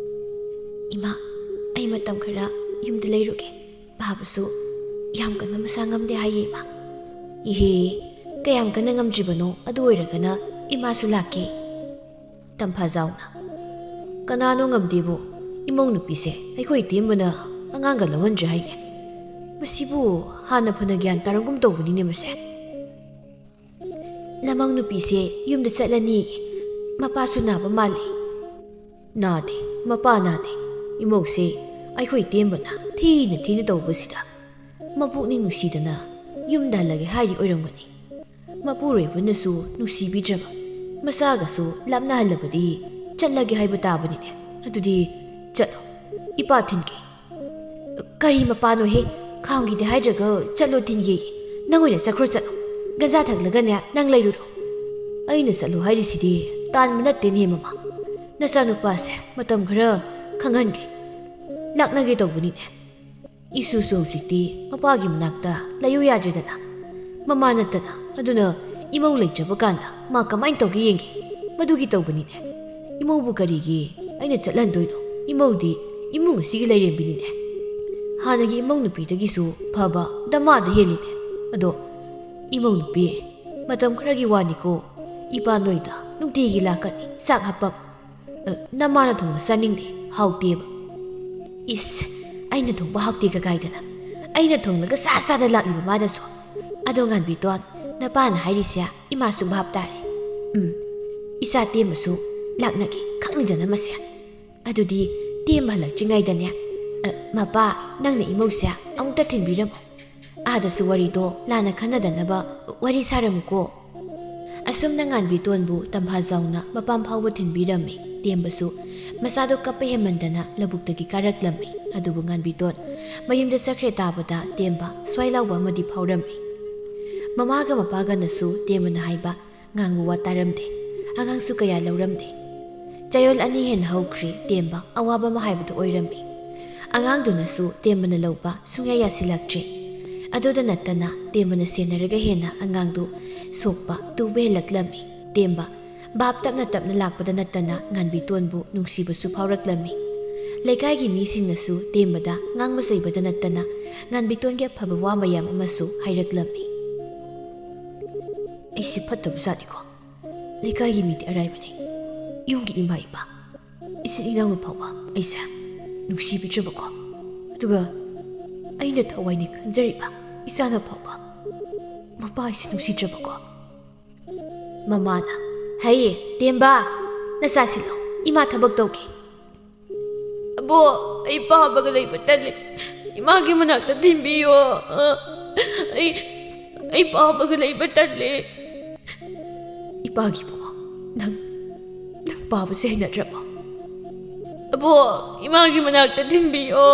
ꯏꯃꯥ ꯑꯩ ꯃꯇꯝ ꯈꯔ ꯌꯨꯝꯗ ꯂꯩꯔꯨꯒꯦ ꯕꯥꯕꯁꯨ ꯌꯥꯝ ꯀꯟꯅ ꯃꯁꯥ ꯉꯝꯗꯦ ꯍꯥꯏꯌꯦ ꯏꯃꯥ ꯏꯍꯦ ꯀꯌꯥꯝ ꯀꯟꯅ ꯉꯝꯗ꯭ꯔꯤꯕꯅꯣ ꯑꯗꯨ ꯑꯣꯏꯔꯒꯅ ꯏꯃꯥꯁꯨ ꯂꯥꯛꯀꯦ ꯇꯝꯐꯥꯖꯥꯎꯅ ꯀꯅꯥꯅꯣ ꯉꯝꯗꯦꯕꯣ ꯏꯃꯧ ꯅꯨꯄꯤꯁꯦ ꯑꯩꯈꯣꯏ ꯇꯦꯝꯕꯅ ꯑꯉꯥꯡꯒ ꯂꯧꯍꯟꯗ꯭ꯔꯦ ꯍꯥꯏꯅꯦ ꯃꯁꯤꯕꯨ ꯍꯥꯟꯅ ꯐꯅ ꯒ꯭ꯌꯥꯟ ꯇꯥꯔꯝꯒꯨꯝ ꯇꯧꯕꯅꯤꯅꯦ ꯃꯁꯦ ꯅꯃꯧ ꯅꯨꯄꯤꯁꯦ ꯌꯨꯝꯗ ꯆꯠꯂꯅꯤ ꯃꯄꯥꯁꯨ ꯅꯥꯕ ꯃꯥꯜꯂꯤ ꯅꯥꯗꯦ ꯃꯄꯥ ꯅꯥꯗꯦ ꯏꯃꯧꯁꯦ ꯑꯩꯈꯣꯏ ꯇꯦꯝꯕꯅ ꯊꯤꯅ ꯇꯧꯕꯁꯤꯗ ꯃꯄꯨꯛꯅꯤꯡ ꯅꯨꯡꯁꯤꯗꯅ ꯌꯨꯝꯗ ꯍꯜꯂꯒꯦ ꯍꯥꯏꯔꯤ ꯑꯣꯏꯔꯝꯒꯅꯤ ꯃꯄꯨꯔꯣꯏꯕꯅꯁꯨ ꯅꯨꯡꯁꯤꯕꯤꯗ꯭ꯔꯕ ꯃꯆꯥꯒꯁꯨ ꯂꯥꯞꯅꯍꯜꯂꯕꯗꯤ ꯆꯠꯂꯒꯦ ꯍꯥꯏꯕ ꯇꯥꯕꯅꯤꯅꯦ ꯑꯗꯨꯗꯤ ꯆꯠꯂꯣ ꯏꯄꯥ ꯊꯤꯟꯒꯦ ꯀꯔꯤ ꯃꯄꯥꯅꯣꯍꯦ ꯈꯥꯝꯈꯤꯗꯦ ꯍꯥꯏꯗ꯭ꯔꯒ ꯆꯠꯂꯣ ꯊꯤꯟꯒꯦ ꯅꯪ ꯑꯣꯏꯅ ꯆꯠꯈ꯭ꯔꯣ ꯆꯠꯂꯣ ꯒꯟꯖꯥ ꯊꯛꯂꯒꯅꯦ ꯅꯪ ꯂꯩꯔꯨꯔꯣ ꯑꯩꯅ ꯆꯠꯂꯣ ꯍꯥꯏꯔꯤꯁꯤꯗꯤ ꯇꯥꯟꯕ ꯅꯠꯇꯦꯅꯦ ꯃꯃꯥ ꯅꯆꯥꯅꯨꯄꯥꯁꯦ ꯃꯇꯝ ꯈꯔ ꯈꯪꯍꯟꯒꯦ ꯂꯥꯛꯅꯒꯦ ꯇꯧꯕꯅꯤꯅꯦ ꯏꯁꯨꯁꯨ ꯍꯧꯖꯤꯛꯇꯤ ꯃꯄꯥꯒꯤ ꯃꯅꯥꯛꯇ ꯂꯩꯌꯨ ꯌꯥꯗ꯭ꯔꯦꯗꯅ ꯃꯃꯥ ꯅꯠꯇꯅ ꯑꯗꯨꯅ ꯏꯃꯧ ꯂꯩꯇ꯭ꯔꯕ ꯀꯥꯟꯗ ꯃꯥ ꯀꯃꯥꯏꯅ ꯇꯧꯒꯦ ꯌꯦꯡꯒꯦ ꯃꯗꯨꯒꯤ ꯇꯧꯕꯅꯤꯅꯦ ꯏꯃꯧꯕꯨ ꯀꯔꯤꯒꯤ ꯑꯩꯅ ꯆꯠꯍꯟꯗꯣꯏꯅꯣ ꯏꯃꯧꯗꯤ ꯏꯃꯨꯡ ꯑꯁꯤꯒꯤ ꯂꯩꯔꯦꯝꯕꯤꯅꯤꯅꯦ ꯍꯥꯟꯅꯒꯤ ꯏꯃꯧ ꯅꯨꯄꯤꯗꯒꯤꯁꯨ ꯐꯕ ꯗꯃꯥꯗ ꯍꯦꯜꯂꯤꯅꯦ ꯑꯗꯣ ꯏꯃꯧ ꯅꯨꯄꯤ ꯃꯇꯝ ꯈꯔꯒꯤ ꯋꯥꯅꯤꯀꯣ ꯏꯄꯥ ꯅꯣꯏꯗ ꯅꯨꯡꯇꯤꯒꯤ ꯂꯥꯛꯀꯅꯤ ꯆꯥꯛ ꯍꯥꯞꯄꯝ ꯅꯃꯥꯅ ꯊꯣꯡꯕ ꯆꯥꯅꯤꯡꯗꯦ ꯍꯥꯎꯇꯦꯕ ꯏꯁ ꯑꯩꯅ ꯊꯣꯡꯕ ꯍꯥꯎꯇꯦꯒ ꯀꯥꯏꯗꯅ ꯑꯩꯅ ꯊꯣꯡꯂꯒ ꯆꯥꯗ ꯂꯥꯛꯂꯤꯕ ꯃꯥꯗꯁꯨ ꯑꯗꯣ ꯉꯥꯟꯕꯤꯇꯣꯟ ꯅꯄꯥꯅ ꯍꯥꯏꯔꯤꯁꯦ ꯏꯃꯥꯁꯨ ꯚꯥꯞ ꯇꯥꯔꯦ ꯏꯆꯥ ꯇꯦꯝꯕꯁꯨ ꯂꯥꯛꯅꯒꯦ ꯈꯪꯅꯤꯗꯅ ꯃꯁꯦ ꯑꯗꯨꯗꯤ ꯇꯦꯝꯕ ꯍꯜꯂꯛꯇ꯭ꯔꯤꯉꯩꯗꯅꯦ ꯃꯄꯥ ꯅꯪꯅ ꯏꯃꯧꯁꯦ ꯑꯃꯨꯛꯇ ꯊꯤꯟꯕꯤꯔꯝꯃꯣ ꯑꯥꯗꯁꯨ ꯋꯥꯔꯤꯗꯣ ꯂꯥꯟꯅ ꯈꯟꯅꯗꯅꯕ ꯋꯥꯔꯤ ꯁꯥꯔꯝꯃꯨꯀꯣ ꯑꯁꯨꯝꯅ ꯉꯥꯟꯕꯤꯇꯣꯟꯕꯨ ꯇꯝꯐꯥꯖꯥꯎꯅ ꯃꯄꯥꯝ ꯐꯥꯎꯕ ꯊꯤꯟꯕꯤꯔꯝꯃꯤ ꯇꯦꯝꯕꯁꯨ ꯃꯆꯥꯗꯣ ꯀꯞꯄ ꯍꯦꯟꯃꯟꯗꯅ ꯂꯧꯕꯨꯛꯇꯒꯤ ꯀꯥꯔꯛꯂꯝꯃꯤ ꯑꯗꯨꯕꯨ ꯉꯥꯟꯕꯤꯇꯣꯟ ꯃꯌꯨꯝꯗ ꯆꯠꯈ꯭ꯔꯦ ꯇꯥꯕꯗ ꯇꯦꯝꯕ ꯁ꯭ꯋꯥꯏ ꯂꯥꯎꯕ ꯑꯃꯗꯤ ꯐꯥꯎꯔꯝꯃꯤ ꯃꯃꯥꯒ ꯃꯄꯥꯒꯅꯁꯨ ꯇꯦꯝꯕꯅ ꯍꯥꯏꯕ ꯉꯥꯡꯕ ꯋꯥ ꯇꯥꯔꯝꯗꯦ ꯑꯉꯥꯡꯁꯨ ꯀꯌꯥ ꯂꯧꯔꯝꯗꯦ ꯆꯌꯣꯜ 2 ꯍꯦꯟꯅ ꯍꯧꯈ꯭ꯔꯦ ꯇꯦꯝꯕ ꯑꯋꯥꯕ ꯑꯃ ꯍꯥꯏꯕꯗꯨ ꯑꯣꯏꯔꯝꯃꯤ ꯑꯉꯥꯡꯗꯨꯅꯁꯨ ꯇꯦꯝꯕꯅ ꯂꯧꯕ ꯁꯨꯡꯌꯥ ꯌꯥꯁꯤꯜꯂꯛꯇ꯭ꯔꯦ ꯑꯗꯨꯗ ꯅꯠꯇꯅ ꯇꯦꯝꯕꯅ ꯁꯦꯟꯅꯔꯒ ꯍꯦꯟꯅ ꯑꯉꯥꯡꯗꯨ ꯁꯣꯛꯄ ꯇꯨꯕ ꯍꯦꯜꯂꯛꯂꯝꯃꯤ ꯇꯦꯝꯕ ꯚꯥꯞ ꯇꯞꯅ ꯂꯥꯛꯄꯗ ꯅꯠꯇꯅ ꯉꯥꯟꯕꯤꯇꯣꯟꯕꯨ ꯅꯨꯡꯁꯤꯕꯁꯨ ꯐꯥꯎꯔꯛꯂꯝꯃꯤ ꯂꯩꯀꯥꯏꯒꯤ ꯃꯤꯁꯤꯡꯅꯁꯨ ꯇꯦꯝꯕꯗ ꯉꯥꯡꯕ ꯆꯩꯕꯗ ꯅꯠꯇꯅ ꯉꯥꯟꯕꯤꯇꯣꯟꯒꯤ ꯑꯐꯕ ꯋꯥ ꯃꯌꯥꯝ ꯑꯃꯁꯨ ꯍꯥꯏꯔꯛꯂꯝꯃꯤ ꯑꯩꯁꯤ ꯐꯠꯇꯕ ꯖꯥꯠꯅꯤꯀꯣ ꯂꯩꯀꯥꯏꯒꯤ ꯃꯤꯗꯤ ꯑꯔꯥꯏꯕꯅꯤ ꯌꯨꯝꯒꯤ ꯏꯃꯥ ꯏꯄꯥ ꯏꯆꯤꯟ ꯏꯅꯥꯎꯅ ꯐꯥꯎꯕ ꯑꯩꯁꯦ ꯅꯨꯡꯁꯤꯕꯤꯗ꯭ꯔꯕꯀꯣ ꯑꯗꯨꯒ ꯑꯩꯅ ꯊꯋꯥꯏꯅ ꯈꯟꯖꯔꯤꯕ ꯏꯆꯥꯅ ꯐꯥꯎꯕ ꯃꯄꯥ ꯑꯩꯁꯦ ꯅꯨꯡꯁꯤꯗ꯭ꯔꯕꯀꯣ ꯃꯃꯥꯅ ꯍꯩꯌꯦ ꯇꯦꯝꯕ ꯅꯆꯥꯁꯤꯜꯂꯣ ꯏꯃꯥ ꯊꯕꯛ ꯇꯧꯒꯦ ꯑꯕꯣ ꯑꯩ ꯄꯥꯕꯒ ꯂꯩꯕ ꯇꯜꯂꯦ ꯏꯃꯥꯒꯤ ꯃꯅꯥꯛꯇ ꯊꯤꯟꯕꯤꯌꯣ ꯑꯩ ꯄꯥꯕꯒ ꯂꯩꯕ ꯇꯜꯂꯦ ꯏꯄꯥꯒꯤ ꯃꯋꯥ ꯅꯪ ꯄꯥꯕꯁꯦ ꯍꯩꯅꯗ꯭ꯔꯕꯣ ꯑꯕꯣ 이마기 මනක්ට තින්බියෝ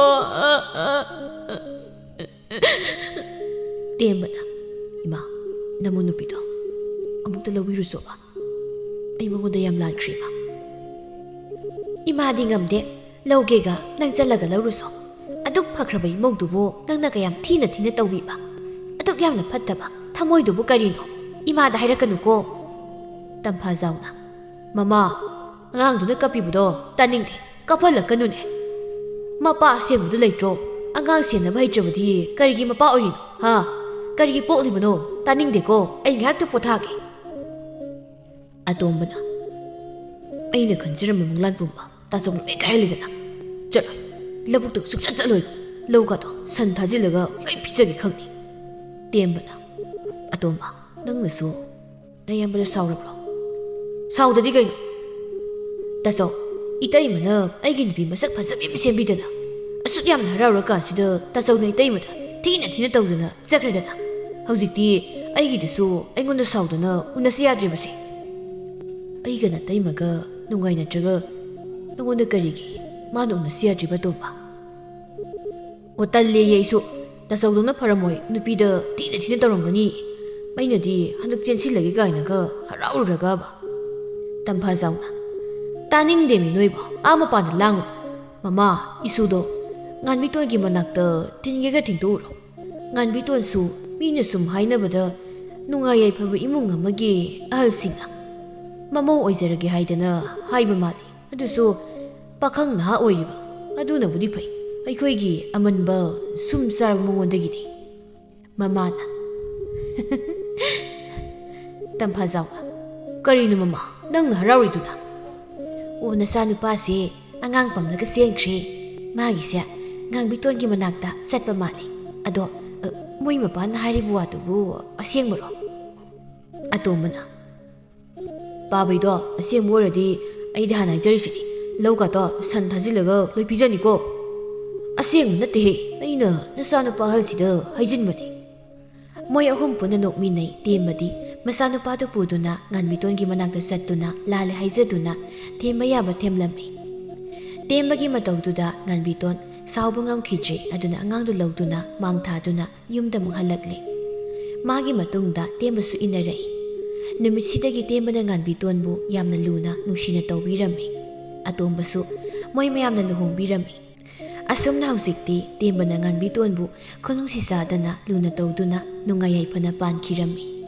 ꯇꯦꯝꯕꯅ ꯏꯃꯥ ꯅꯃꯣ ꯅꯨꯄꯤꯗꯣ ꯑꯃꯨꯛꯇ ꯂꯧꯕꯤꯔꯨꯁꯣꯕ ꯑꯩ ꯃꯉꯣꯟꯗ ꯌꯥꯝ ꯂꯥꯟꯈ꯭ꯔꯦꯕ Imaadi ngamde ꯂꯧꯒꯦꯒ ꯅꯪ ꯆꯠꯂꯒ ꯂꯧꯔꯨꯁꯣ ꯑꯗꯨꯛ ꯐꯈ꯭ꯔꯕ ꯏꯃꯧꯗꯨꯕꯨ ꯅꯪꯅ ꯀꯌꯥꯝ ꯊꯤꯅ ꯇꯧꯕꯤꯕ ꯑꯗꯨꯛ ꯌꯥꯝꯅ ꯐꯠꯇꯕ ꯊꯃꯣꯏꯗꯨꯕꯨ ꯀꯔꯤꯅꯣ ꯏꯃꯥꯗ ꯍꯥꯏꯔꯛꯀꯅꯨꯀꯣ ꯇꯝꯐꯥꯖꯥꯎꯅ ꯃꯃꯥ ꯑꯉꯥꯡꯗꯨꯅ ꯀꯞꯄꯤꯕꯗꯣ ꯇꯥꯅꯤꯡꯗꯦ ꯀꯞꯍꯜꯂꯛꯀꯅꯨꯅꯦ ꯃꯄꯥ ꯑꯁꯦꯡꯕꯗꯨ ꯂꯩꯇ꯭ꯔꯣ ꯑꯉꯥꯡ ꯁꯦꯟꯅꯕ ꯍꯩꯇ꯭ꯔꯕꯗꯤ ꯀꯔꯤꯒꯤ ꯃꯄꯥ ꯑꯣꯏꯔꯤꯅꯣ ꯍꯥ ꯀꯔꯤꯒꯤ ꯄꯣꯛꯂꯤꯕꯅꯣ ꯇꯥꯅꯤꯡꯗꯦꯀꯣ ꯑꯩ ꯉꯥꯏꯍꯥꯛꯇ ꯄꯣꯊꯥꯒꯦ ꯑꯇꯣꯝꯕꯅ ꯑꯩꯅ ꯈꯟꯖꯔꯝꯕ ꯃꯪꯂꯥꯟ ꯄꯨꯝꯕ ꯇꯥꯆꯧꯅ ꯂꯣꯏ ꯀꯥꯏꯍꯜꯂꯤꯗꯅ ꯆꯠꯂꯣ ꯂꯧꯕꯨꯛꯇ ꯁꯨꯡꯆꯠ ꯆꯠꯂꯣꯏ ꯂꯧꯒꯗꯣ ꯁꯟ ꯊꯥꯖꯤꯜꯂꯒ ꯂꯣꯏ ꯄꯤꯖꯒꯦ ꯈꯪꯅꯤ ꯇꯦꯝꯕꯅ ꯑꯇꯣꯝꯕ ꯅꯪꯅꯁꯨ ꯅꯌꯥꯝꯕꯗ ꯁꯥꯎꯔꯕ꯭ꯔꯣ ꯁꯥꯎꯗꯗꯤ ꯀꯩꯅꯣ ꯇꯥꯆꯧ ꯏꯇꯩꯃꯅ ꯑꯩꯒꯤ ꯅꯨꯄꯤ ꯃꯁꯛ ꯐꯖꯕꯤ ꯑꯃ ꯁꯦꯝꯕꯤꯗꯅ ꯑꯁꯨꯛ ꯌꯥꯝꯅ ꯍꯔꯥꯎꯔꯀꯥꯟꯁꯤꯗ ꯇꯥꯆꯧꯅ ꯏꯇꯩꯃꯗ ꯊꯤꯅ ꯇꯧꯗꯅ ꯆꯠꯈ꯭ꯔꯦꯗꯅ ꯍꯧꯖꯤꯛꯇꯤ ꯑꯩꯒꯤꯗꯨꯁꯨ ꯑꯩꯉꯣꯟꯗ ꯁꯥꯎꯗꯅ ꯎꯅꯁꯤ ꯌꯥꯗ꯭ꯔꯤꯕꯁꯦ ꯑꯩꯒ ꯅꯇꯩꯃꯒ ꯅꯨꯡꯉꯥꯏꯅꯗ꯭ꯔꯒ ꯅꯉꯣꯟꯗ ꯀꯔꯤꯒꯤ ꯃꯥꯅ ꯎꯅꯁꯤ ꯌꯥꯗ꯭ꯔꯤꯕ ꯇꯣꯝꯕ ꯑꯣ ꯇꯜꯂꯦꯌꯦ ꯑꯩꯁꯨ ꯇꯥꯆꯧꯗꯧꯅ ꯐꯔꯝꯃꯣꯏ ꯅꯨꯄꯤꯗ ꯊꯤꯅ ꯇꯧꯔꯝꯒꯅꯤ ꯑꯩꯅꯗꯤ ꯍꯟꯗꯛ ꯆꯦꯟꯁꯤꯜꯂꯒꯦ ꯀꯥꯏꯅꯒ ꯍꯔꯥꯎꯔꯨꯔꯒꯕ ꯇꯝꯐꯥꯖꯥꯎꯅ ꯇꯥꯅꯤꯡꯗꯦꯃꯤ ꯅꯣꯏꯕꯣ ꯑꯥ ꯃꯄꯥꯟꯗ ꯂꯥꯡꯉꯨ ꯃꯃꯥ ꯏꯁꯨꯗꯣ ꯉꯥꯟꯕꯤꯇꯣꯟꯒꯤ ꯃꯅꯥꯛꯇ ꯊꯤꯟꯒꯦꯒ ꯊꯤꯟꯇꯣꯛꯎꯔꯣ ꯉꯥꯟꯕꯤꯇꯣꯟꯁꯨ ꯃꯤꯅ ꯁꯨꯝ ꯍꯥꯏꯅꯕꯗ ꯅꯨꯡꯉꯥꯏ ꯌꯥꯏꯐꯕ ꯏꯃꯨꯡ ꯑꯃꯒꯤ ꯑꯍꯜꯁꯤꯡꯅ ꯃꯃꯧ ꯑꯣꯏꯖꯔꯒꯦ ꯍꯥꯏꯗꯅ ꯍꯥꯏꯕ ꯃꯥꯜꯂꯤ ꯑꯗꯨꯁꯨ ꯄꯥꯈꯪ ꯅꯍꯥ ꯑꯣꯏꯔꯤꯕ ꯑꯗꯨꯅꯕꯨꯗꯤ ꯐꯩ ꯑꯩꯈꯣꯏꯒꯤ ꯑꯃꯟꯕ ꯁꯨꯝ ꯆꯥꯔꯕ ꯃꯉꯣꯟꯗꯒꯤꯗꯤ ꯃꯃꯥꯅ ꯇꯝꯐꯥꯖꯥꯎꯅ ꯀꯔꯤꯅꯣ ꯃꯃꯥ ꯅꯪꯅ ꯍꯔꯥꯎꯔꯤꯗꯨꯅ ꯑꯣ ꯅꯆꯥꯅꯨꯄꯥꯁꯦ ꯑꯉꯥꯡ ꯄꯝꯂꯒ ꯆꯦꯟꯈ꯭ꯔꯦ ꯃꯥꯒꯤꯁꯦ ꯉꯥꯡꯕꯤꯇꯣꯟꯒꯤ ꯃꯅꯥꯛꯇ ꯆꯠꯄ ꯃꯥꯜꯂꯤ ꯑꯗꯣ ꯃꯣꯏ ꯃꯄꯥꯅ ꯍꯥꯏꯔꯤꯕ ꯋꯥꯗꯨꯕꯨ ꯑꯁꯦꯡꯕꯔꯣ ꯑꯇꯣꯝꯕꯅ ꯄꯥꯕꯩꯗꯣ ꯑꯁꯦꯡꯕ ꯑꯣꯏꯔꯗꯤ ꯑꯩꯗꯤ ꯍꯥꯟꯅ ꯍꯥꯏꯖꯔꯤꯁꯤꯅꯤ ꯂꯧꯒꯗꯣ ꯁꯟ ꯊꯥꯖꯤꯜꯂꯒ ꯂꯣꯏ ꯄꯤꯖꯅꯤꯀꯣ ꯑꯁꯦꯡꯕ ꯅꯠꯇꯦꯍꯦ ꯑꯩꯅ ꯅꯆꯥꯅꯨꯄꯥ ꯑꯍꯜꯁꯤꯗ ꯍꯥꯏꯖꯤꯟꯕꯅꯤ ꯃꯣꯏ ꯑꯍꯨꯝ ꯄꯨꯟꯅ ꯅꯣꯛꯃꯤꯟꯅꯩ ꯇꯦꯝꯕꯗꯤ ꯃꯆꯥꯅꯨꯄꯥꯗꯨ ꯄꯨꯗꯨꯅ ꯉꯥꯟꯕꯤꯇꯣꯟꯒꯤ ꯃꯅꯥꯛꯇ ꯆꯠꯇꯨꯅ ꯂꯥꯜꯂꯦ ꯍꯥꯏꯖꯗꯨꯅ ꯊꯦꯝꯕ ꯌꯥꯕ ꯊꯦꯝꯂꯝꯃꯤ ꯇꯦꯝꯕꯒꯤ ꯃꯇꯧꯗꯨꯗ ꯉꯥꯟꯕꯤꯇꯣꯟ ꯁꯥꯎꯕ ꯉꯝꯈꯤꯗ꯭ꯔꯦ ꯑꯗꯨꯅ ꯑꯉꯥꯡꯗꯨ ꯂꯧꯗꯨꯅ ꯃꯥꯡ ꯊꯥꯗꯨꯅ ꯌꯨꯝꯗ ꯑꯃꯨꯛ ꯍꯜꯂꯛꯂꯦ ꯃꯥꯒꯤ ꯃꯇꯨꯡꯗ ꯇꯦꯝꯕꯁꯨ ꯏꯟꯅꯔꯛꯏ ꯅꯨꯃꯤꯠꯁꯤꯗꯒꯤ ꯇꯦꯝꯕꯅ ꯉꯥꯟꯕꯤꯇꯣꯟꯕꯨ ꯌꯥꯝꯅ ꯂꯨꯅ ꯅꯨꯡꯁꯤꯅ ꯇꯧꯕꯤꯔꯝꯃꯤ ꯑꯇꯣꯝꯕꯁꯨ ꯃꯣꯏ ꯃꯌꯥꯝꯅ ꯂꯨꯍꯣꯡꯕꯤꯔꯝꯃꯤ ꯑꯁꯨꯝꯅ ꯍꯧꯖꯤꯛꯇꯤ ꯇꯦꯝꯕꯅ ꯉꯥꯟꯕꯤꯇꯣꯟꯕꯨ ꯈꯨꯅꯨꯡꯁꯤ ꯆꯥꯗꯅ ꯂꯨꯅ ꯇꯧꯗꯨꯅ ꯅꯨꯡꯉꯥꯏ ꯌꯥꯏꯐꯅ ꯄꯥꯟꯈꯤꯔꯝꯃꯤ